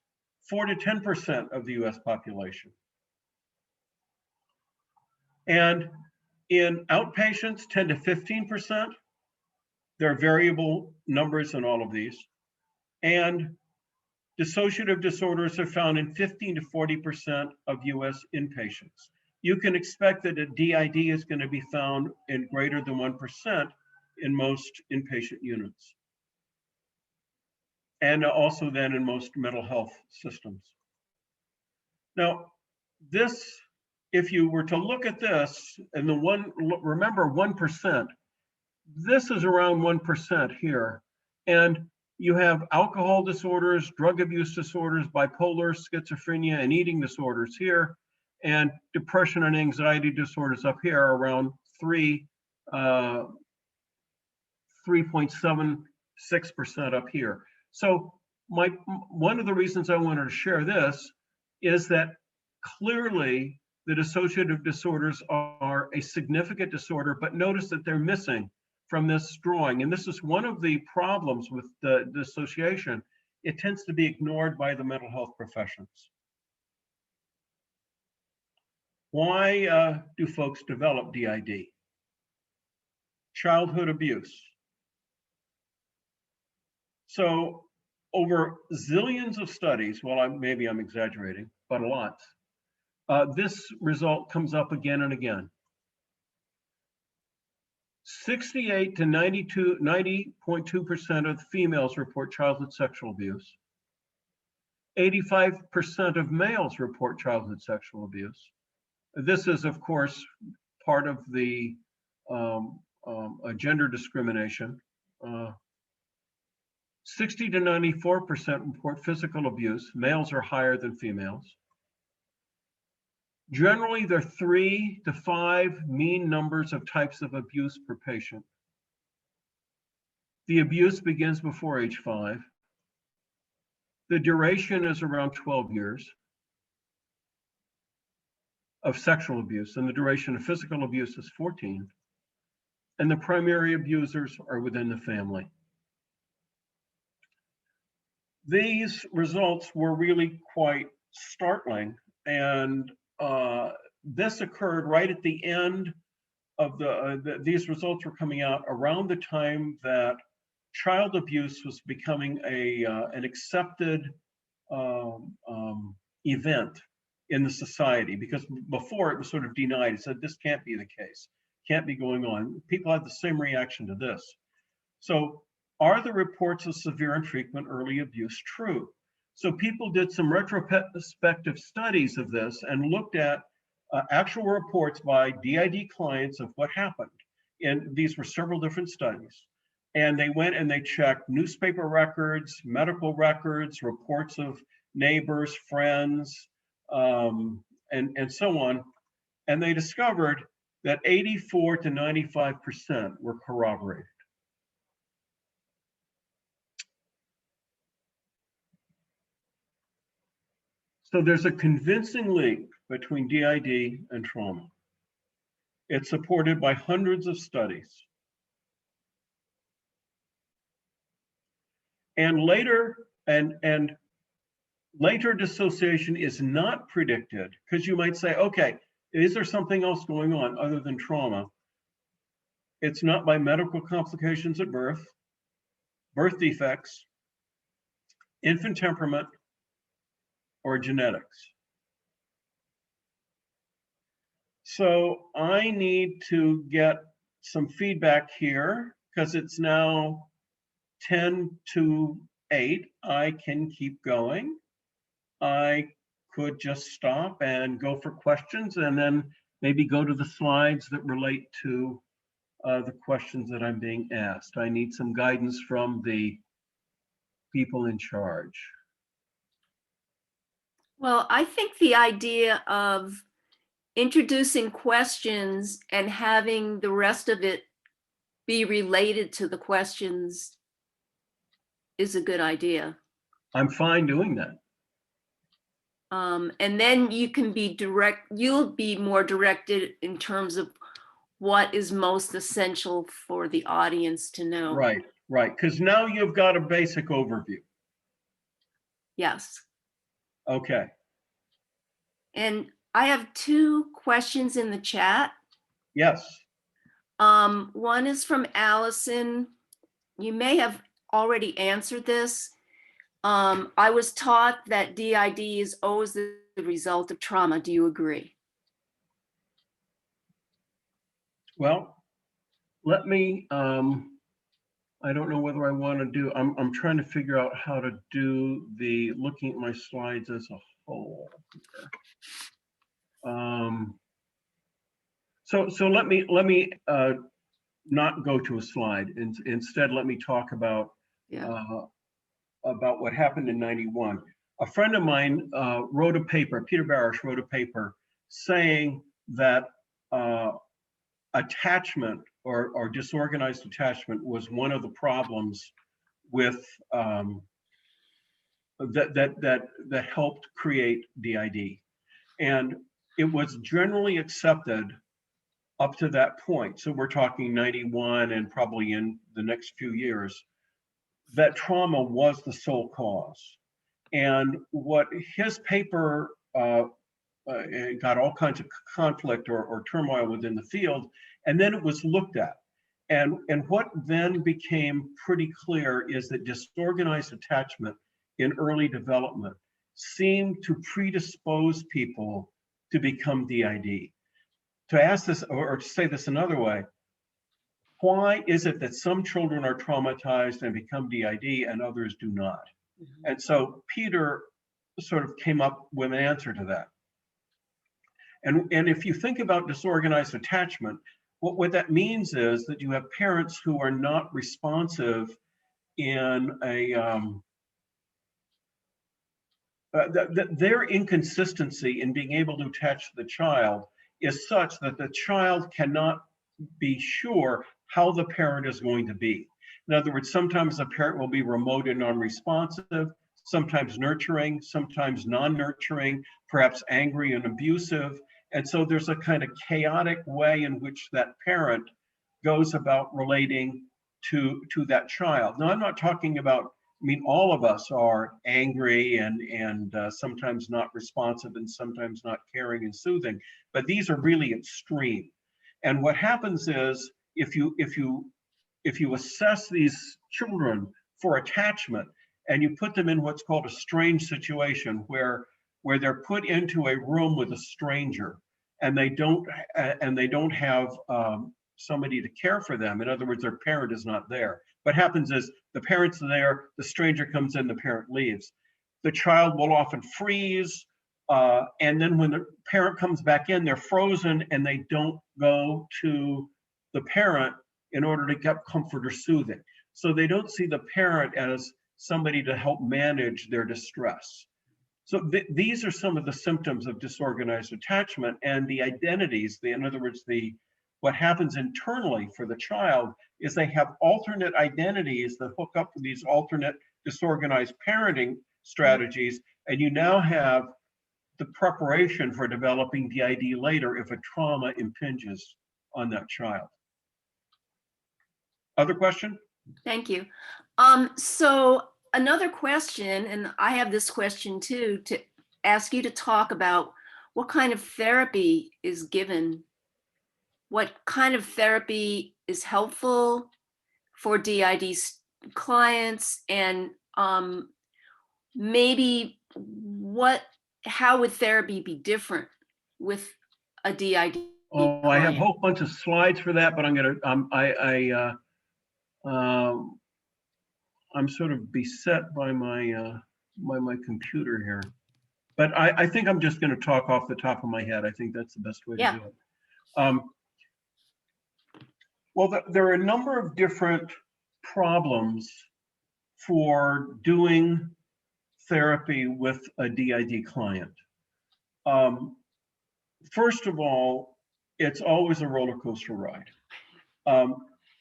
4 to 10% of the US population. And in outpatients, 10 to 15%. There are variable numbers in all of these. And dissociative disorders are found in 15 to 40% of US inpatients. You can expect that a DID is going to be found in greater than 1% in most inpatient units. And also then in most mental health systems. Now, this, if you were to look at this, and remember 1%, this is around 1% here. And you have alcohol disorders, drug abuse disorders, bipolar, schizophrenia, and eating disorders here, and depression and anxiety disorders up here around 3.76% up here. So one of the reasons I wanted to share this is that clearly the dissociative disorders are a significant disorder, but notice that they're missing from this drawing. And this is one of the problems with the dissociation. It tends to be ignored by the mental health professions. Why do folks develop DID? Childhood abuse. So over zillions of studies, well, maybe I'm exaggerating, but a lot, this result comes up again and again. 68 to 90.2% of the females report childhood sexual abuse. 85% of males report childhood sexual abuse. This is, of course, part of the gender discrimination. 60 to 94% report physical abuse. Males are higher than females. Generally, there are 3 to 5 mean numbers of types of abuse per patient. The abuse begins before age 5. The duration is around 12 years of sexual abuse, and the duration of physical abuse is 14. And the primary abusers are within the family. These results were really quite startling, and this occurred right at the end of these results were coming out around the time that child abuse was becoming an accepted event in the society, because before it was sort of denied. It said this can't be the case, can't be going on. People had the same reaction to this. So are the reports of severe and frequent early abuse true? So people did some retrospective studies of this and looked at actual reports by DID clients of what happened. And these were several different studies. And they went and they checked newspaper records, medical records, reports of neighbors, friends, and so on. And they discovered that 84 to 95% were corroborated. So there's a convincing link between DID and trauma. It's supported by hundreds of studies. And later dissociation is not predicted, because you might say, okay, is there something else going on other than trauma? It's not by medical complications at birth, birth defects, infant temperament, or genetics. So I need to get some feedback here, because it's now 10 to 8. I can keep going. I could just stop and go for questions, and then maybe go to the slides that relate to the questions that I'm being asked. I need some guidance from the people in charge. Well, I think the idea of introducing questions and having the rest of it be related to the questions is a good idea. I'm fine doing that. And then you can be you'll be more directed in terms of what is most essential for the audience to know. Right, right. Because now you've got a basic overview. Yes. Okay. And I have 2 questions in the chat. Yes. One is from Allison. You may have already answered this. I was taught that DID is always the result of trauma. Do you agree? Well, let me, I don't know whether I want to do, I'm trying to figure out how to do the looking at my slides as a whole. So let me not go to a slide. Instead, let me talk about what happened in '91. A friend of mine wrote a paper, Peter Barish wrote a paper saying that attachment or disorganized attachment was one of the problems with that helped create DID. And it was generally accepted up to that point. So we're talking 91 and probably in the next few years, that trauma was the sole cause. And what his paper got all kinds of conflict or turmoil within the field, and then it was looked at. And what then became pretty clear is that disorganized attachment in early development seemed to predispose people to become DID. To ask this, or to say this another way, why is it that some children are traumatized and become DID and others do not? And so Peter sort of came up with an answer to that. And if you think about disorganized attachment, what that means is that you have parents who are not responsive in their inconsistency in being able to attach to the child is such that the child cannot be sure how the parent is going to be. In other words, sometimes the parent will be remote and non-responsive, sometimes nurturing, sometimes non-nurturing, perhaps angry and abusive. And so there's a kind of chaotic way in which that parent goes about relating to that child. Now, I'm not talking about, I mean, all of us are angry and sometimes not responsive and sometimes not caring and soothing, but these are really extreme. And what happens is if you assess these children for attachment and you put them in what's called a strange situation where they're put into a room with a stranger and they don't have somebody to care for them. In other words, their parent is not there. What happens is the parent's there, the stranger comes in, the parent leaves. The child will often freeze, and then when the parent comes back in, they're frozen and they don't go to the parent in order to get comfort or soothing. So they don't see the parent as somebody to help manage their distress. So these are some of the symptoms of disorganized attachment, and the identities, in other words, what happens internally for the child is they have alternate identities that hook up to these alternate disorganized parenting strategies, and you now have the preparation for developing DID later if a trauma impinges on that child. Other question? Thank you. So another question, and I have this question too, to ask you to talk about what kind of therapy is given. What kind of therapy is helpful for DID clients, and maybe how would therapy be different with a DID Oh, client? I have a whole bunch of slides for that, but I'm gonna I'm sort of beset by my my computer here. But I think I'm just going to talk off the top of my head. I think that's the best way to do it. Well, there are a number of different problems for doing therapy with a DID client. First of all, it's always a roller coaster ride.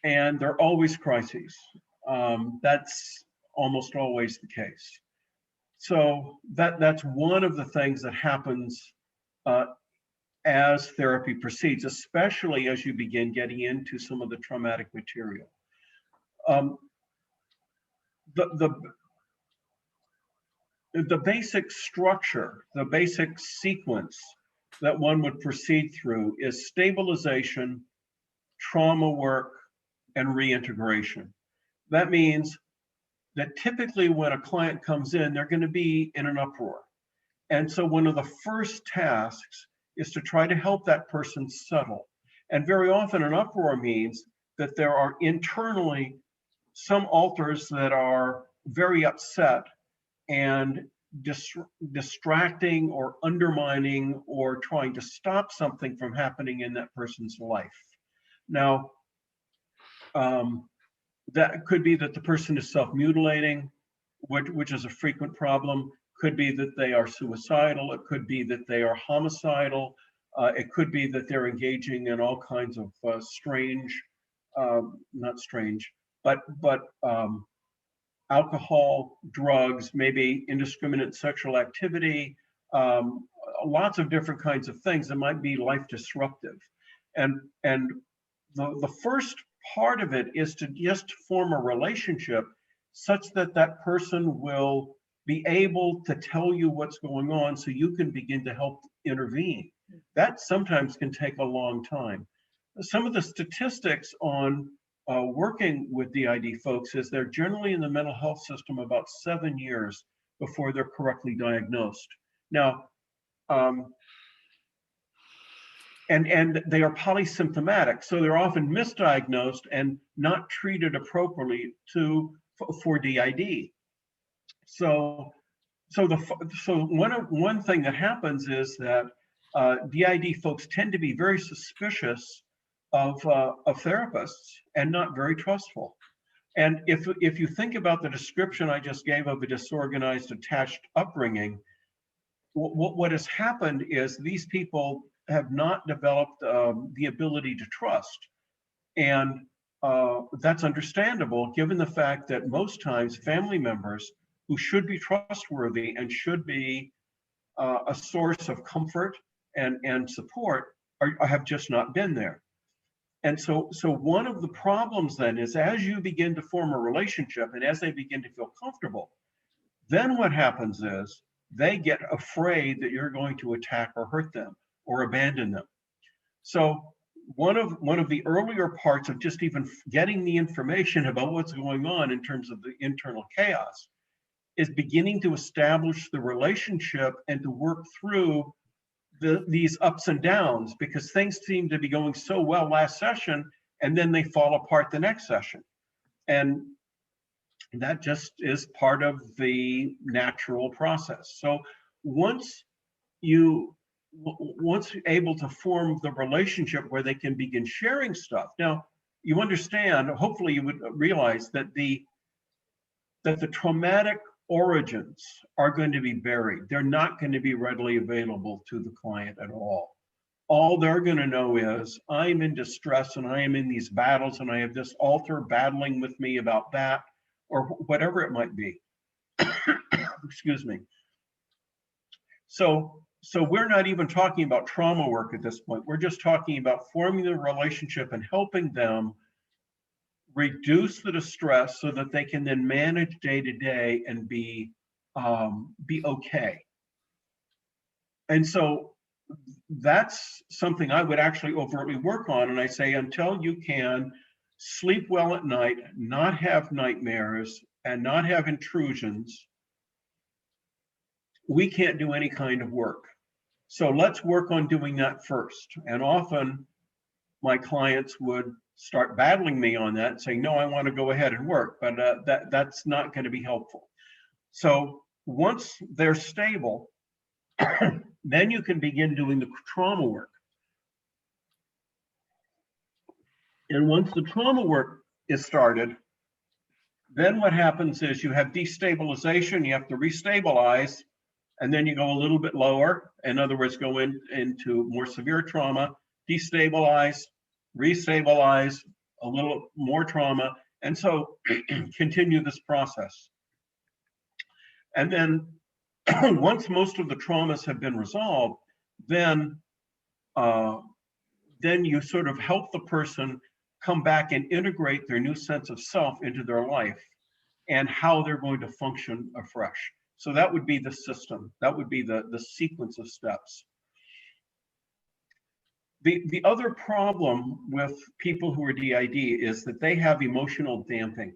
And there are always crises. That's almost always the case. So that's one of the things that happens as therapy proceeds, especially as you begin getting into some of the traumatic material. The basic structure, the basic sequence that one would proceed through is stabilization, trauma work, and reintegration. That means that typically when a client comes in, they're going to be in an uproar. And so one of the first tasks is to try to help that person settle. And very often an uproar means that there are internally some alters that are very upset and distracting or undermining or trying to stop something from happening in that person's life. Now, that could be that the person is self-mutilating, which is a frequent problem. Could be that they are suicidal. It could be that they are homicidal. It could be that they're engaging in all kinds of strange, not strange, but alcohol, drugs, maybe indiscriminate sexual activity, lots of different kinds of things that might be life disruptive. And the first part of it is to just form a relationship such that that person will be able to tell you what's going on so you can begin to help intervene. That sometimes can take a long time. Some of the statistics on working with DID folks is they're generally in the mental health system about 7 years before they're correctly diagnosed. Now, and they are polysymptomatic, so they're often misdiagnosed and not treated appropriately for DID. So so one thing that happens is that DID folks tend to be very suspicious of therapists and not very trustful. And if you think about the description I just gave of a disorganized attached upbringing, what has happened is these people have not developed the ability to trust. And that's understandable given the fact that most times family members who should be trustworthy and should be a source of comfort and support have just not been there. And so one of the problems then is as you begin to form a relationship and as they begin to feel comfortable, then what happens is they get afraid that you're going to attack or hurt them or abandon them. So one of the earlier parts of just even getting the information about what's going on in terms of the internal chaos is beginning to establish the relationship and to work through these ups and downs, because things seem to be going so well last session and then they fall apart the next session. And that just is part of the natural process. So once you're able to form the relationship where they can begin sharing stuff. Now, you understand, hopefully you would realize that the traumatic origins are going to be buried. They're not going to be readily available to the client at all. All they're going to know is, I'm in distress and I am in these battles and I have this alter battling with me about that, or whatever it might be. Excuse me. So we're not even talking about trauma work at this point. We're just talking about forming the relationship and helping them reduce the distress so that they can then manage day to day and be okay. And so that's something I would actually overtly work on. And I say, until you can sleep well at night, not have nightmares, and not have intrusions, we can't do any kind of work. So let's work on doing that first. And often my clients would start battling me on that, saying, no, I want to go ahead and work, but that's not going to be helpful. So once they're stable, then you can begin doing the trauma work. And once the trauma work is started, then what happens is you have destabilization, you have to restabilize, and then you go a little bit lower. In other words, go into more severe trauma, destabilize, restabilize, a little more trauma, and so continue this process. And then once most of the traumas have been resolved, then you sort of help the person come back and integrate their new sense of self into their life and how they're going to function afresh. So that would be the system. That would be the sequence of steps. The other problem with people who are DID is that they have emotional damping.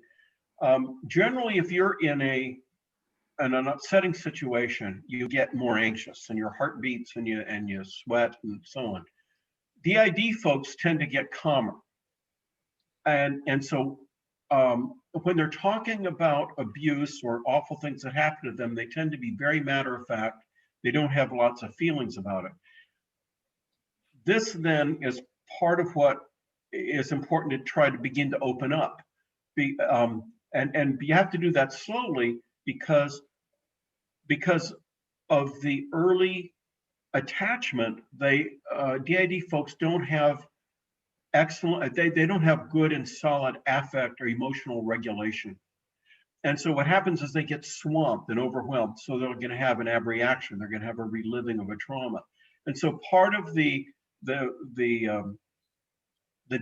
Generally, if you're in an upsetting situation, you get more anxious and your heart beats and you sweat and so on. DID folks tend to get calmer. And so when they're talking about abuse or awful things that happen to them, they tend to be very matter of fact. They don't have lots of feelings about it. This then is part of what is important to try to begin to open up. And you have to do that slowly because of the early attachment, DID folks don't have excellent, they don't have good and solid affect or emotional regulation. And so what happens is they get swamped and overwhelmed. So they're going to have an abreaction. They're going to have a reliving of a trauma. And so part of the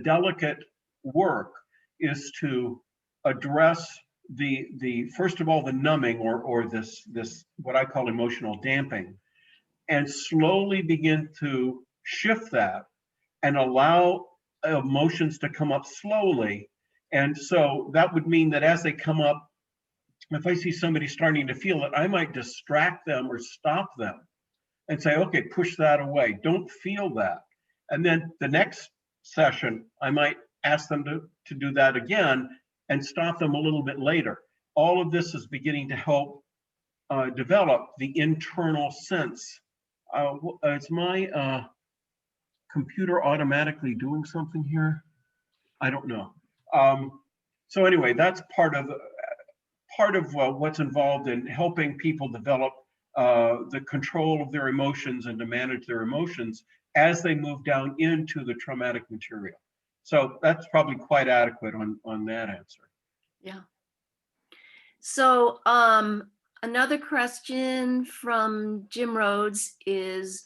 delicate work is to address the first of all the numbing or this what I call emotional damping, and slowly begin to shift that and allow emotions to come up slowly. And so that would mean that as they come up, if I see somebody starting to feel it, I might distract them or stop them and say, okay, push that away. Don't feel that. And then the next session, I might ask them to do that again and stop them a little bit later. All of this is beginning to help develop the internal sense. Is my computer automatically doing something here? I don't know. So anyway, that's part of what's involved in helping people develop the control of their emotions and to manage their emotions as they move down into the traumatic material. So that's probably quite adequate on that answer. Yeah. So another question from Jim Rhodes is,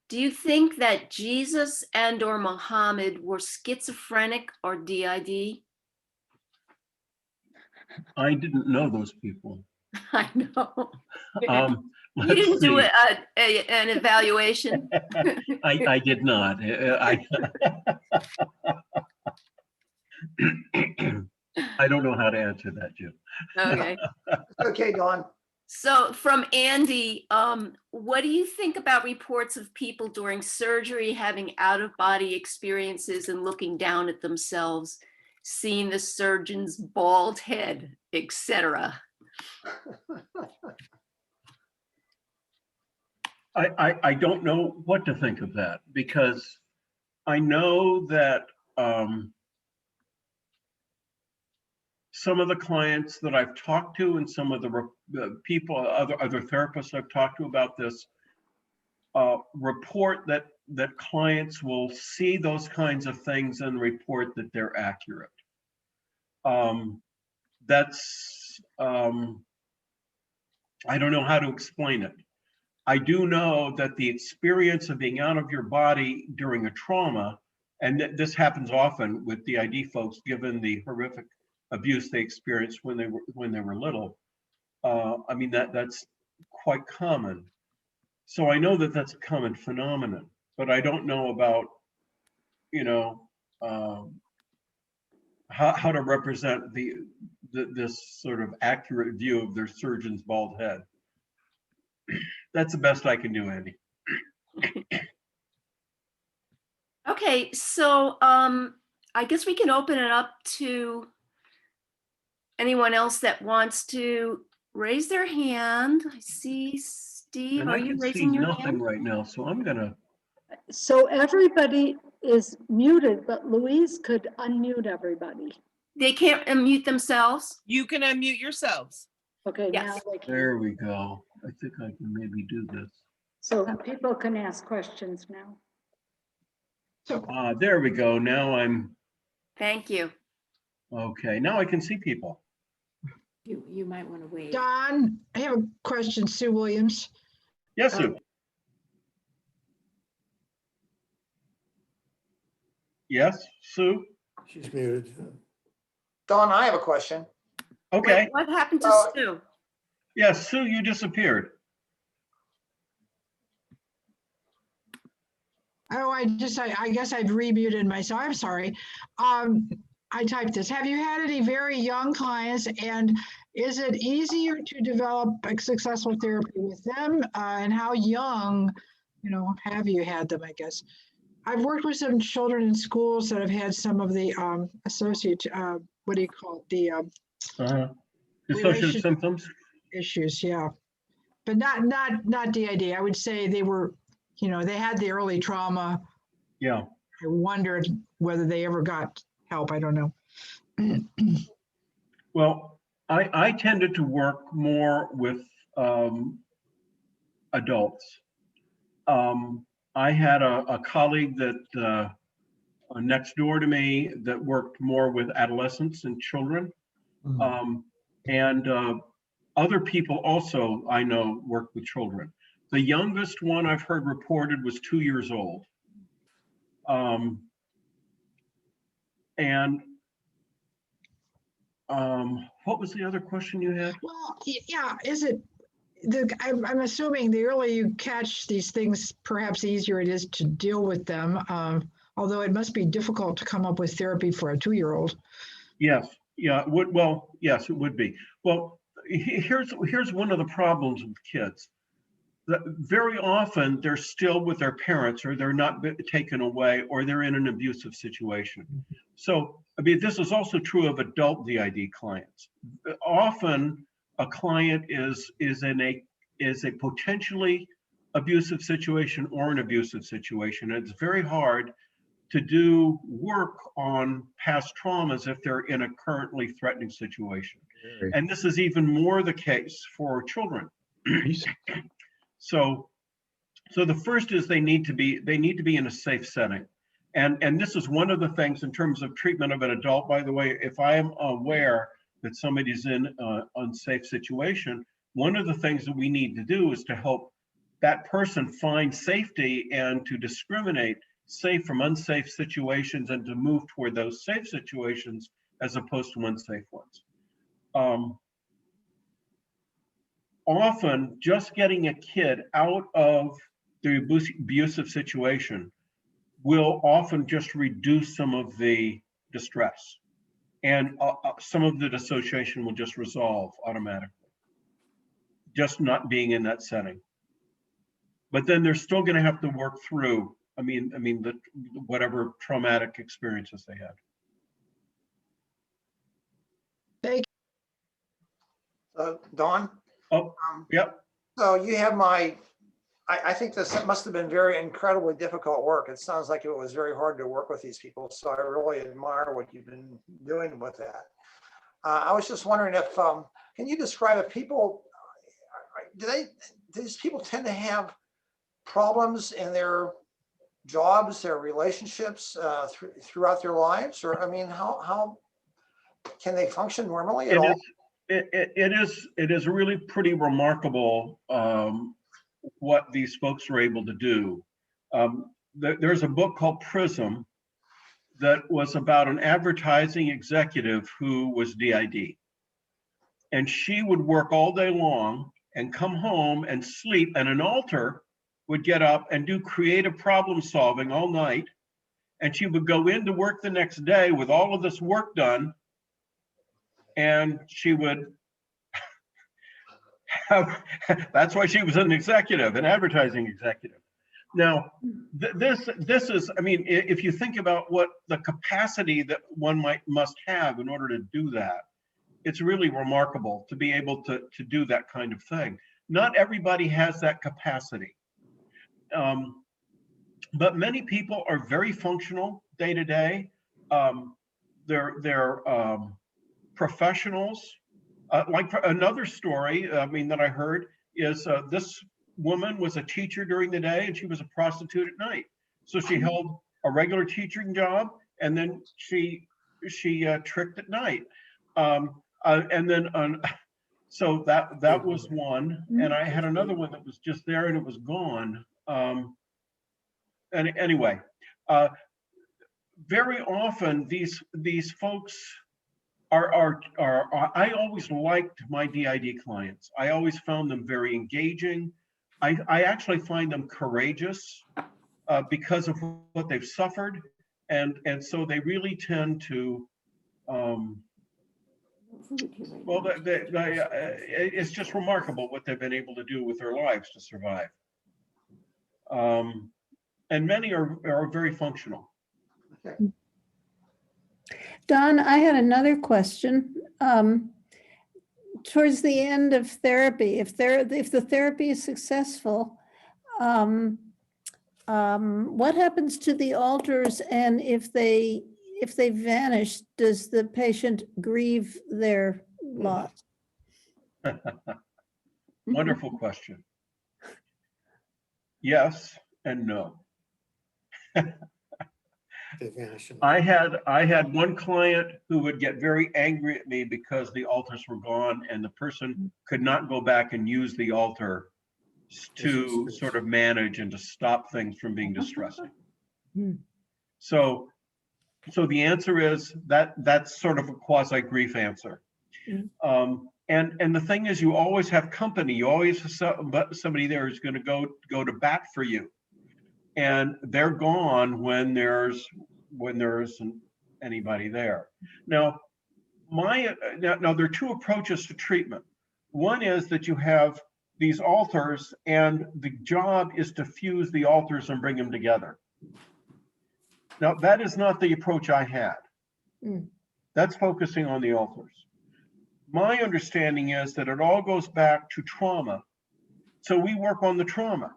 do you think that Jesus and or Muhammad were schizophrenic or DID? I didn't know those people. I know. You Let's didn't do see. an evaluation? I did not. I don't know how to answer that, Jim. Okay. Okay, Dawn. So from Andy, what do you think about reports of people during surgery having out-of-body experiences and looking down at themselves, seeing the surgeon's bald head, etc.? I don't know what to think of that, because I know that some of the clients that I've talked to and some of the people, other therapists I've talked to about this, report that clients will see those kinds of things and report that they're accurate. That's, I don't know how to explain it. I do know that the experience of being out of your body during a trauma, and this happens often with DID folks, given the horrific abuse they experienced when they were little. I mean, that's quite common. So I know that that's a common phenomenon, but I don't know about, you know, how to represent this sort of accurate view of their surgeon's bald head. That's the best I can do, Andy. Okay, so I guess we can open it up to anyone else that wants to raise their hand. I see Steve, And are I you can see raising your nothing hand? right now, so I'm gonna. So everybody is muted, but Louise could unmute everybody. They can't unmute themselves? You can unmute yourselves. Okay, Yes. now they can. There we go. I think I can maybe do this. So people can ask questions now. There we go. Now I'm Thank you. okay. Now I can see people. You might want to wait. Don, I have a question, Sue Williams. Yes, Sue. Yes, Sue. She's muted. Dawn, I have a question. Okay. What happened to Uh, Sue? Yes, Sue, you disappeared. Oh, I guess I've remuted myself. I'm sorry. I typed this. Have you had any very young clients, and is it easier to develop a successful therapy with them? And how young, have you had them, I guess? I've worked with some children in schools that have had some of the associate, what do you call it? The Dissociative symptoms. issues, yeah. But not DID. I would say they were, they had the early trauma. Yeah. I wondered whether they ever got help. I don't know. Well, I tended to work more with adults. I had a colleague that next door to me that worked more with adolescents and children. And other people also I know work with children. The youngest one I've heard reported was 2 years old. What was the other question you had? Well, yeah, is it, I'm assuming the earlier you catch these things, perhaps the easier it is to deal with them. Although it must be difficult to come up with therapy for a 2-year-old. Yes, yeah, it would, well, yes, it would be. Well, here's one of the problems with kids. That very often they're still with their parents, or they're not taken away, or they're in an abusive situation. So, I mean, this is also true of adult DID clients. Often a client is a potentially abusive situation or an abusive situation. It's very hard to do work on past traumas if they're in a currently threatening situation. And this is even more the case for children. So the first is they need to be in a safe setting. And this is one of the things in terms of treatment of an adult, by the way. If I am aware that somebody's in an unsafe situation, one of the things that we need to do is to help that person find safety and to discriminate safe from unsafe situations and to move toward those safe situations as opposed to unsafe ones. Often just getting a kid out of the abusive situation will often just reduce some of the distress, and some of the dissociation will just resolve automatically, just not being in that setting. But then they're still going to have to work through, the whatever traumatic experiences they had. Don? Oh, yep. So you have I think this must have been very incredibly difficult work. It sounds like it was very hard to work with these people. So I really admire what you've been doing with that. I was just wondering if, can you describe if people, do these people tend to have problems in their jobs, their relationships throughout their lives? Or, how can they function normally at all? It is really pretty remarkable what these folks are able to do. There's a book called Prism that was about an advertising executive who was DID. And she would work all day long and come home and sleep, and an alter would get up and do creative problem solving all night. And she would go into work the next day with all of this work done, and she would that's why she was an executive, an advertising executive. Now, this is, if you think about what the capacity that one must have in order to do that, it's really remarkable to be able to do that kind of thing. Not everybody has that capacity. But many people are very functional day to day. They're professionals. Like another story, that I heard is this woman was a teacher during the day and she was a prostitute at night. So she held a regular teaching job and then she tricked at night. So that was one. And I had another one that was just there and it was gone. And anyway, very often these folks I always liked my DID clients. I always found them very engaging. I actually find them courageous because of what they've suffered. And so they really tend to, it's just remarkable what they've been able to do with their lives to survive. And many are very functional. Okay. Don, I had another question. Towards the end of therapy, if the therapy is successful, what happens to the alters, and if they vanish, does the patient grieve their loss? Wonderful question. Yes and no. I had one client who would get very angry at me because the alters were gone and the person could not go back and use the alter to sort of manage and to stop things from being distressing. So the answer is that's sort of a quasi grief answer. And the thing is, you always have company. You always have somebody there who's going to go to bat for you. And they're gone when there isn't anybody there. Now, now there are two approaches to treatment. One is that you have these alters, and the job is to fuse the alters and bring them together. Now, that is not the approach I had. That's focusing on the alters. my understanding is that it all goes back to trauma. So we work on the trauma.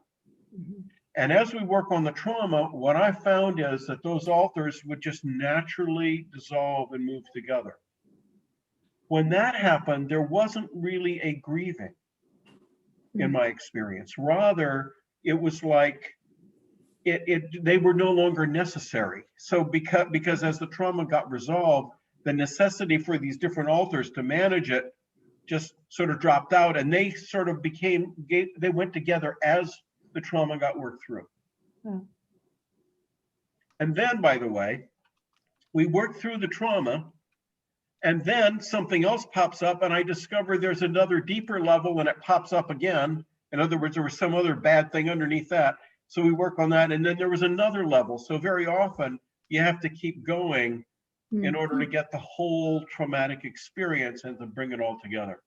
And as we work on the trauma, what I found is that those alters would just naturally dissolve and move together. When that happened, there wasn't really a grieving in my experience. Rather, it was like they were no longer necessary. So because as the trauma got resolved, the necessity for these different alters to manage it just sort of dropped out, and they sort of they went together as the trauma got worked through. And then, by the way, we work through the trauma, and then something else pops up, and I discover there's another deeper level, and it pops up again. In other words, there was some other bad thing underneath that. So we work on that, and then there was another level. So very often you have to keep going in order to get the whole traumatic experience and to bring it all together.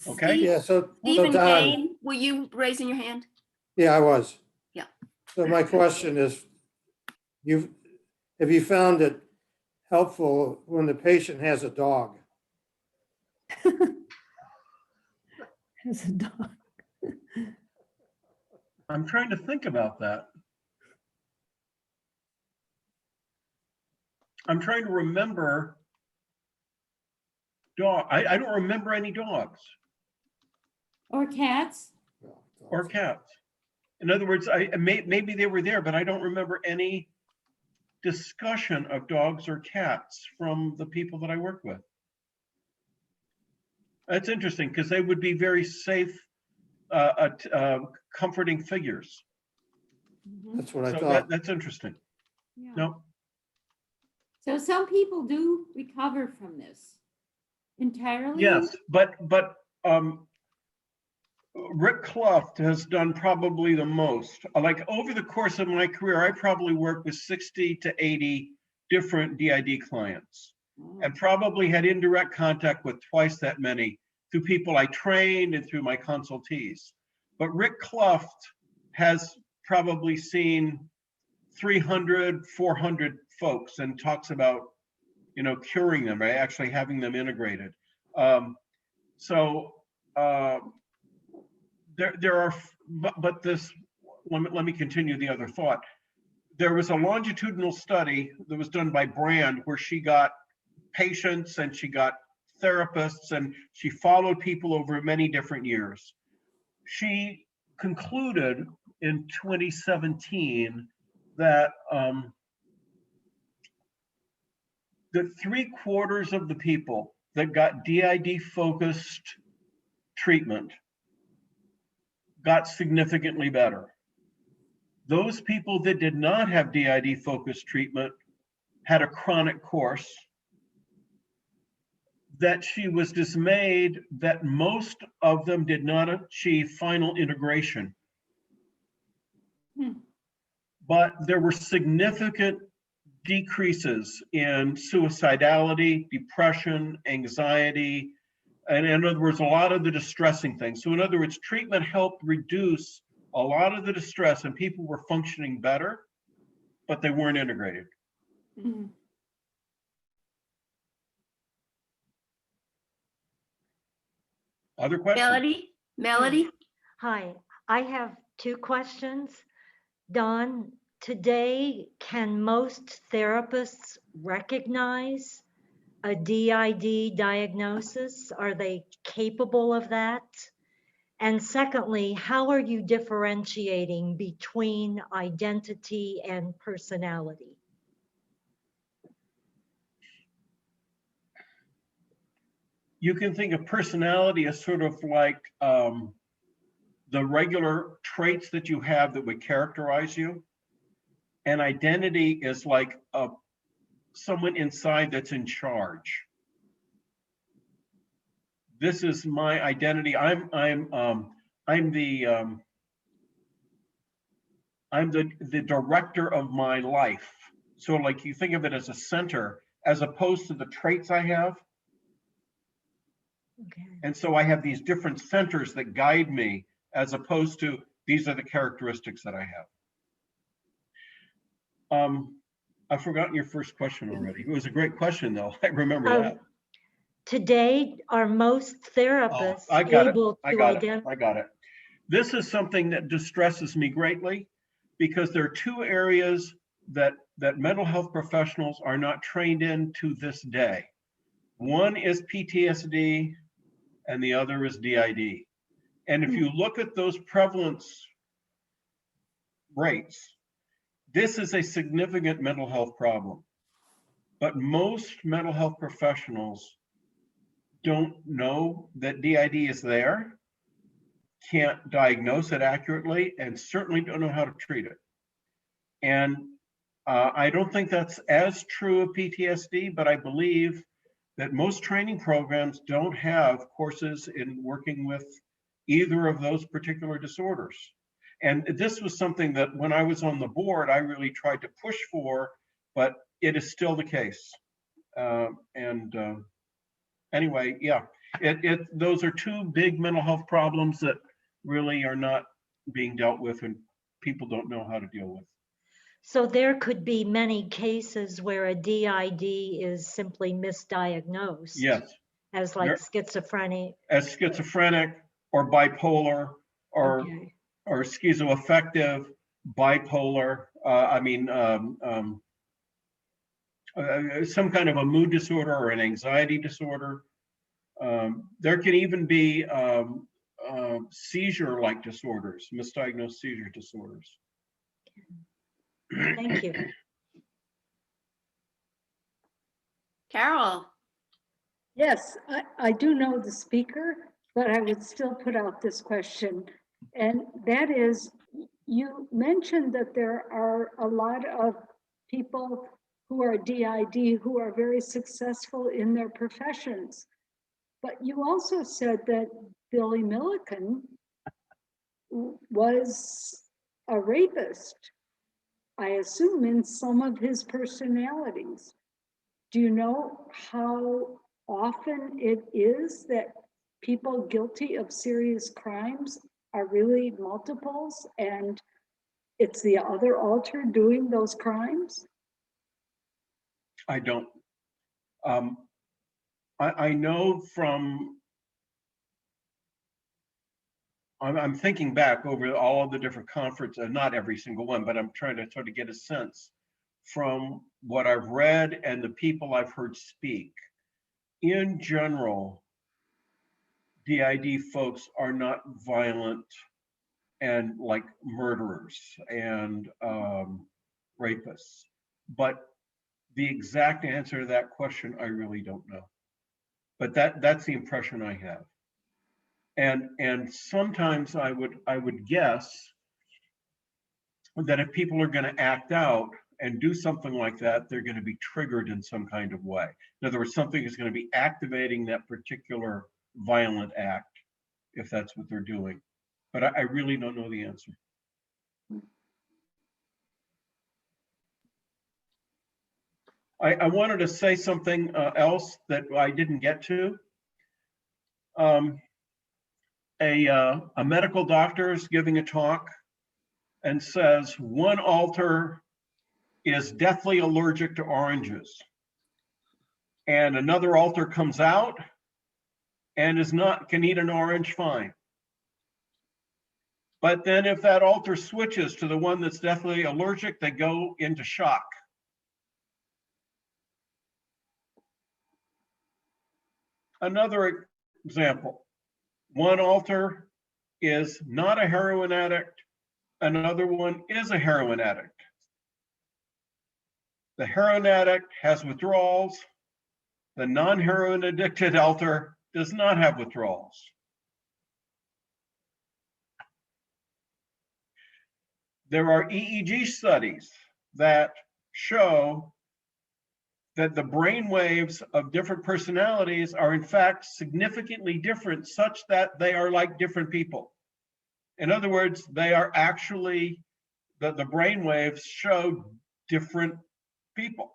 Okay? Yeah, so Stephen Don, Kane, were you raising your hand? yeah, I was. Yeah. So my question is, have you found it helpful when the patient has a dog? Has a dog. I'm trying to think about that. I'm trying to remember dog. I don't remember any dogs Or cats? or cats. In other words, maybe they were there, but I don't remember any discussion of dogs or cats from the people that I work with. That's interesting because they would be very safe, comforting figures. That's what I So thought. that's interesting. Yeah. No, So some people do recover from this entirely? yes, but Rick Clough has done probably the most. Like over the course of my career, I probably worked with 60 to 80 different DID clients and probably had indirect contact with twice that many through people I trained and through my consultees. But Rick Clough has probably seen 300, 400 folks and talks about, curing them, right? Actually having them integrated. There are, but this, let me continue the other thought. There was a longitudinal study that was done by Brand where she got patients and she got therapists and she followed people over many different years. She concluded in 2017 that that 3/4 of the people that got DID focused treatment got significantly better. Those people that did not have DID focused treatment had a chronic course. That she was dismayed that most of them did not achieve final integration. But there were significant decreases in suicidality, depression, anxiety, and in other words, a lot of the distressing things. So in other words, treatment helped reduce a lot of the distress and people were functioning better, but they weren't integrated. Other questions? Melody? Hi, I have 2 questions. Don, today, can most therapists recognize a DID diagnosis? Are they capable of that? And secondly, how are you differentiating between identity and personality? You can think of personality as sort of like the regular traits that you have that would characterize you. And identity is like someone inside that's in charge. This is my identity. I'm the director of my life. So like you think of it as a center as opposed to the traits I have. Okay. And so I have these different centers that guide me as opposed to these are the characteristics that I have. I've forgotten your first question already. It was a great question, though. I remember Oh, that. Today, are most therapists I got it. able I to got it. identify? I got it. This is something that distresses me greatly because there are two areas that mental health professionals are not trained in to this day. One is PTSD and the other is DID. And if you look at those prevalence rates, this is a significant mental health problem. But most mental health professionals don't know that DID is there, can't diagnose it accurately, and certainly don't know how to treat it. And I don't think that's as true of PTSD, but I believe that most training programs don't have courses in working with either of those particular disorders. And this was something that when I was on the board, I really tried to push for, but it is still the case. Anyway, yeah, those are two big mental health problems that really are not being dealt with and people don't know how to deal with. So there could be many cases where a DID is simply misdiagnosed. Yes. As like schizophrenia. As schizophrenic or bipolar or Okay. or schizoaffective, bipolar, some kind of a mood disorder or an anxiety disorder. There can even be seizure-like disorders, misdiagnosed seizure disorders. Thank you. Carol, Yes, I do know the speaker, but I would still put out this question. And that is, you mentioned that there are a lot of people who are DID who are very successful in their professions. But you also said that Billy Milliken was a rapist, I assume, in some of his personalities. Do you know how often it is that people guilty of serious crimes are really multiples and it's the other alter doing those crimes? I don't. I know from, I'm thinking back over all of the different conferences, not every single one, but I'm trying to sort of get a sense from what I've read and the people I've heard speak. In general, DID folks are not violent and like murderers and rapists. But the exact answer to that question, I really don't know. But that's the impression I have. And sometimes I would guess that if people are going to act out and do something like that, they're going to be triggered in some kind of way. In other words, something is going to be activating that particular violent act, if that's what they're doing. But I really don't know the answer. I wanted to say something else that I didn't get to. A medical doctor is giving a talk and says one alter is deathly allergic to oranges. And another alter comes out and can eat an orange fine. But then if that alter switches to the one that's deathly allergic, they go into shock. Another example, one alter is not a heroin addict, another one is a heroin addict. The heroin addict has withdrawals, the non-heroin addicted alter does not have withdrawals. There are EEG studies that show that the brain waves of different personalities are in fact significantly different, such that they are like different people. In other words, they are actually, the brain waves show different people.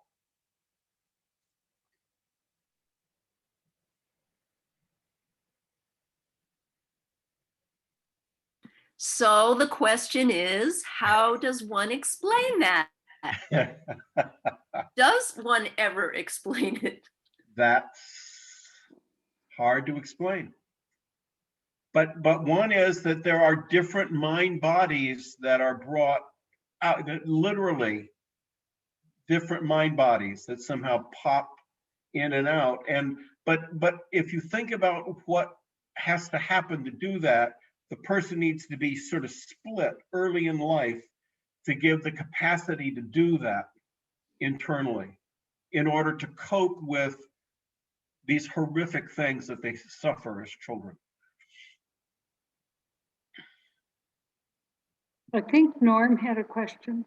so the question is, how does one explain that? Does one ever explain it? That's hard to explain. But one is that there are different mind bodies that are brought out, that literally different mind bodies that somehow pop in and out. And but if you think about what has to happen to do that, the person needs to be sort of split early in life to give the capacity to do that internally in order to cope with these horrific things that they suffer as children. I think Norm had a question.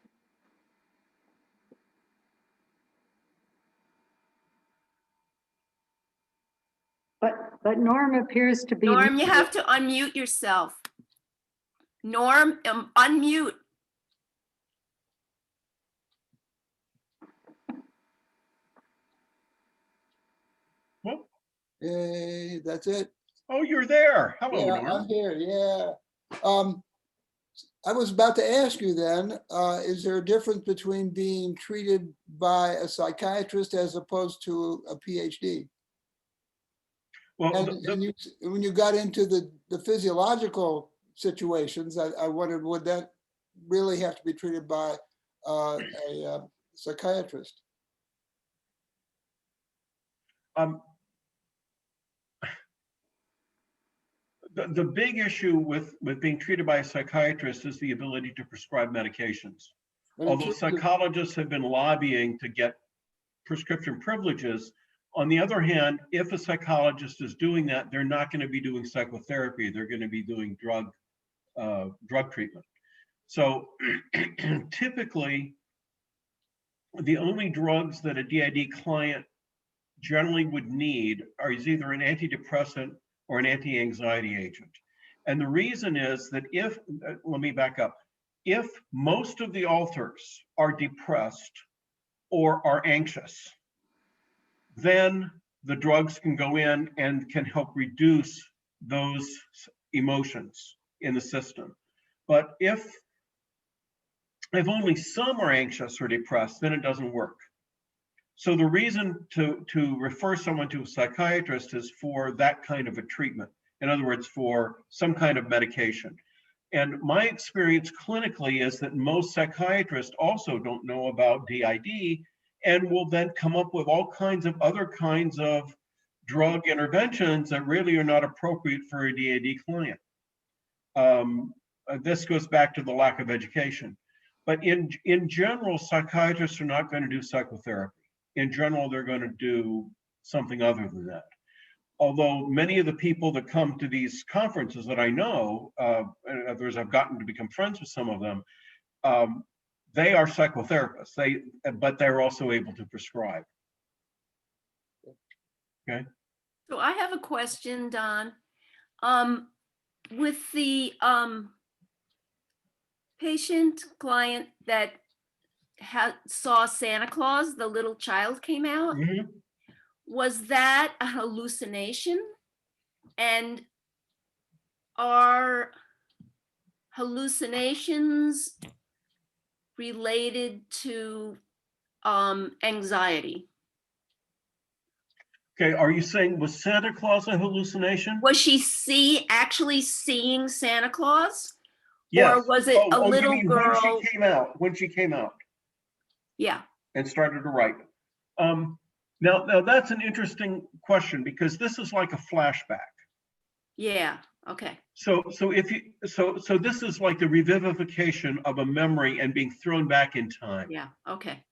But Norm appears to be. Norm, you have to unmute yourself. Norm, unmute. Well, Hey, that's it. oh, you're there. Hello, Yeah, Norm. I'm here. Yeah. I was about to ask you then, is there a difference between being treated by a psychiatrist as opposed to a PhD? Well, And when you got into the physiological situations, I wondered, would that really have to be treated by a psychiatrist? The big issue with being treated by a psychiatrist is the ability to prescribe medications. Although psychologists have been lobbying to get prescription privileges, on the other hand, if a psychologist is doing that, they're not going to be doing psychotherapy. They're going to be doing drug treatment. So typically, the only drugs that a DID client generally would need is either an antidepressant or an anti-anxiety agent. And the reason is that let me back up, if most of the authors are depressed or are anxious, then the drugs can go in and can help reduce those emotions in the system. But if only some are anxious or depressed, then it doesn't work. So the reason to refer someone to a psychiatrist is for that kind of a treatment. In other words, for some kind of medication. And my experience clinically is that most psychiatrists also don't know about DID and will then come up with all kinds of other kinds of drug interventions that really are not appropriate for a DID client. This goes back to the lack of education. But in general, psychiatrists are not going to do psychotherapy. In general, they're going to do something other than that. Although many of the people that come to these conferences that I know, and others I've gotten to become friends with some of them, they are psychotherapists, but they're also able to prescribe. Okay. So I have a question, Don. With the patient client that saw Santa Claus, the little child came out, Mm-hmm. Was that a hallucination? And are hallucinations related to anxiety? Okay, are you saying was Santa Claus a hallucination? Was she actually seeing Santa Claus? Yes. Or was it a little girl? When she came out. Yeah. And started to write. Now that's an interesting question because this is like a flashback. Yeah. Okay. So this is like the revivification of a memory and being thrown back in time. Yeah. Okay.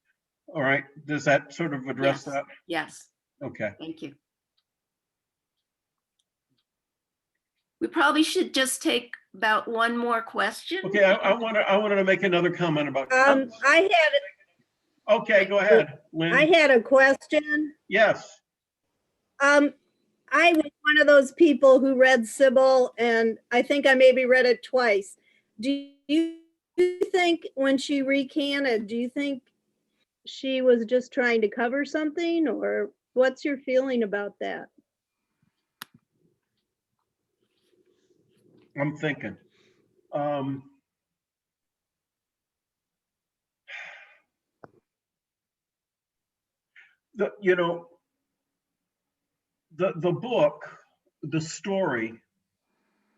All right. Does that sort of address that? Yes. Okay. Thank you. We probably should just take about one more question. Okay. I wanted to make another comment about. I had. Okay, go ahead, Lynn. I had a question. Yes. I was one of those people who read Sybil, and I think I maybe read it twice. Do you think when she recanted, do you think she was just trying to cover something, or what's your feeling about that? I'm thinking. You know, the book, the story,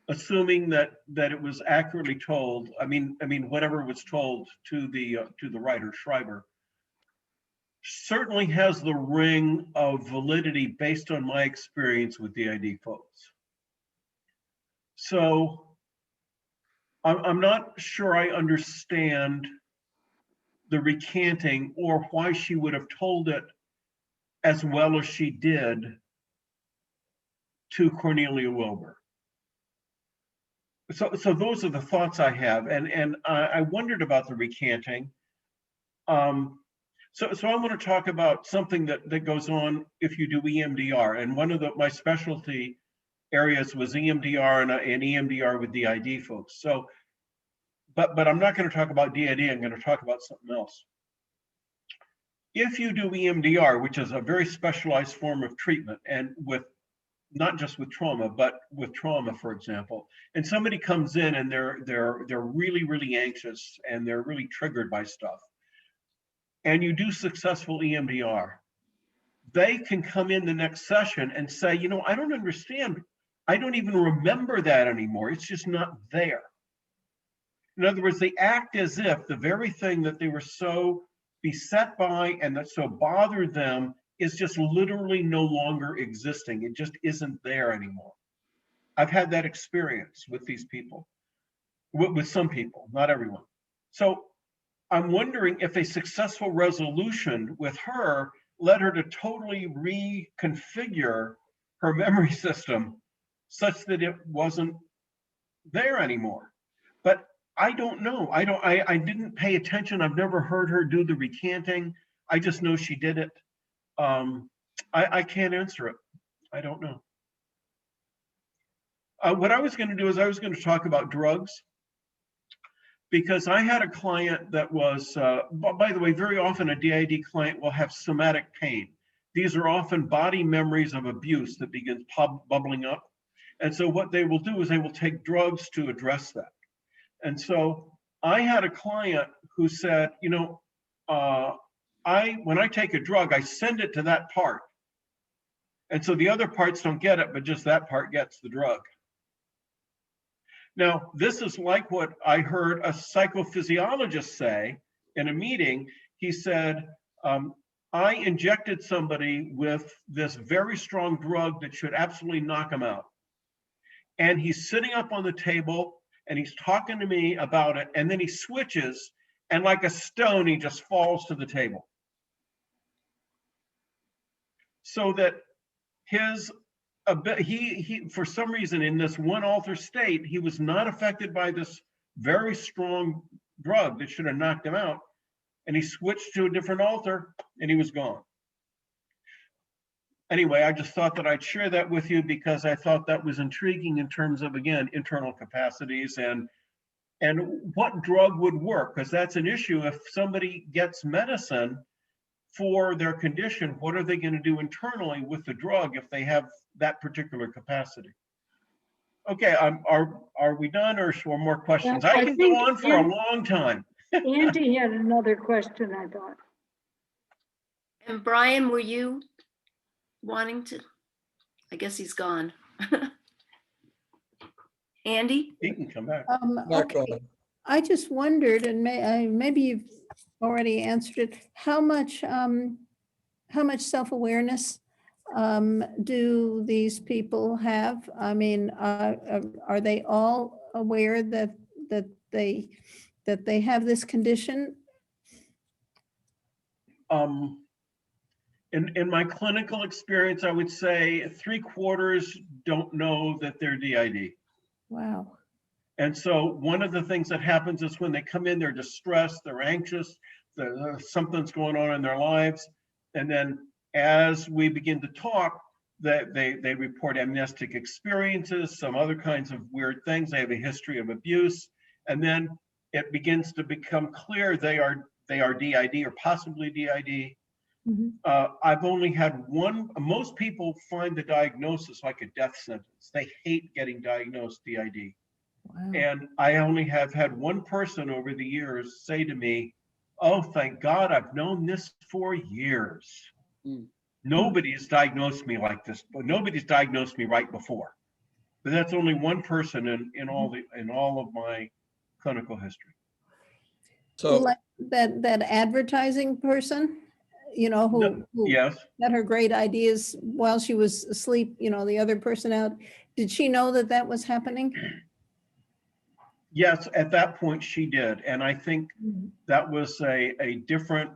assuming that it was accurately told, I mean whatever was told to the writer Schreiber, certainly has the ring of validity based on my experience with DID folks. So I'm not sure I understand the recanting or why she would have told it as well as she did to Cornelia Wilbur. So those are the thoughts I have, and I wondered about the recanting. So I want to talk about something that goes on if you do EMDR, and one of my specialty areas was EMDR and EMDR with DID folks. So, but I'm not going to talk about DID. I'm going to talk about something else. If you do EMDR, which is a very specialized form of treatment, and with not just with trauma, but with trauma, for example, and somebody comes in and they're really, really anxious and they're really triggered by stuff, and you do successful EMDR, they can come in the next session and say, you know, I don't understand. I don't even remember that anymore. It's just not there. In other words, they act as if the very thing that they were so beset by and that so bothered them is just literally no longer existing. It just isn't there anymore. I've had that experience with these people, with some people, not everyone. So I'm wondering if a successful resolution with her led her to totally reconfigure her memory system such that it wasn't there anymore. But I don't know. I didn't pay attention. I've never heard her do the recanting. I just know she did it. I can't answer it. I don't know. What I was going to do is I was going to talk about drugs, because I had a client that was, by the way, very often a DID client will have somatic pain. These are often body memories of abuse that begins bubbling up. And so what they will do is they will take drugs to address that. And so I had a client who said, you know, when I take a drug, I send it to that part. And so the other parts don't get it, but just that part gets the drug. Now, this is like what I heard a psychophysiologist say in a meeting. He said, I injected somebody with this very strong drug that should absolutely knock him out. And he's sitting up on the table and he's talking to me about it. And then he switches, and like a stone, he just falls to the table. So that he for some reason in this one altered state, he was not affected by this very strong drug that should have knocked him out. And he switched to a different alter and he was gone. Anyway, I just thought that I'd share that with you because I thought that was intriguing in terms of, again, internal capacities and what drug would work, because that's an issue. If somebody gets medicine for their condition, what are they going to do internally with the drug if they have that particular capacity? Okay, are we done, or more questions? Yeah, I can go on for a long time. Andy had another question, I thought. And Brian, were you wanting to? I guess he's gone. Andy? He can come back. Okay. I just wondered, and maybe you've already answered it, how much self-awareness do these people have? I mean, are they all aware that they have this condition? In my clinical experience, I would say 3/4 don't know that they're DID. Wow. And so one of the things that happens is when they come in, they're distressed, they're anxious, something's going on in their lives. And then as we begin to talk, they report amnestic experiences, some other kinds of weird things. They have a history of abuse. And then it begins to become clear they are DID or possibly DID. Mm-hmm. I've only had one. Most people find the diagnosis like a death sentence. They hate getting diagnosed DID. Wow. And I only have had one person over the years say to me, oh, thank God, I've known this for years. Nobody's diagnosed me like this, but nobody's diagnosed me right before. But that's only one person in all of my clinical history. So Like that advertising person, you know, who Yes. got her great ideas while she was asleep, you know, the other person out. Did she know that that was happening? Yes, at that point she did. And I think that was a different,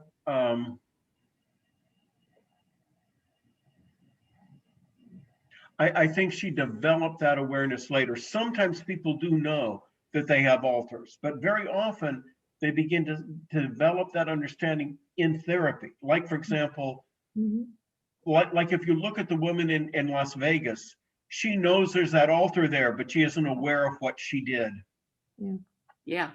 I think she developed that awareness later. Sometimes people do know that they have alters, but very often they begin to develop that understanding in therapy. Like, for example, like if you look at the woman in Las Vegas, she knows there's that alter there, but she isn't aware of what she did. Yeah.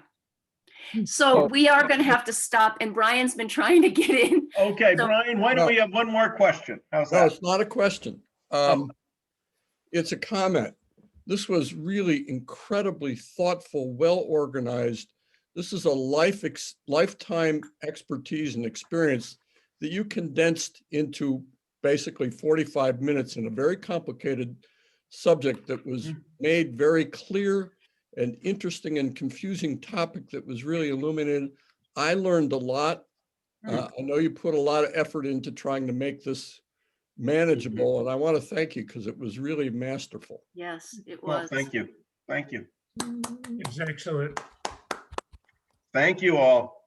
So we are going to have to stop, and Brian's been trying to get in. Okay, So- Brian, why don't we have one more question? How's no, that? it's not a question. It's a comment. This was really incredibly thoughtful, well-organized. This is a lifetime expertise and experience that you condensed into basically 45 minutes in a very complicated subject that was made very clear and interesting and confusing topic that was really illuminated. I learned a lot. I know you put a lot of effort into trying to make this manageable, and I want to thank you because it was really masterful. Yes, it Well, was. thank you. Thank you. It's excellent. Thank you all.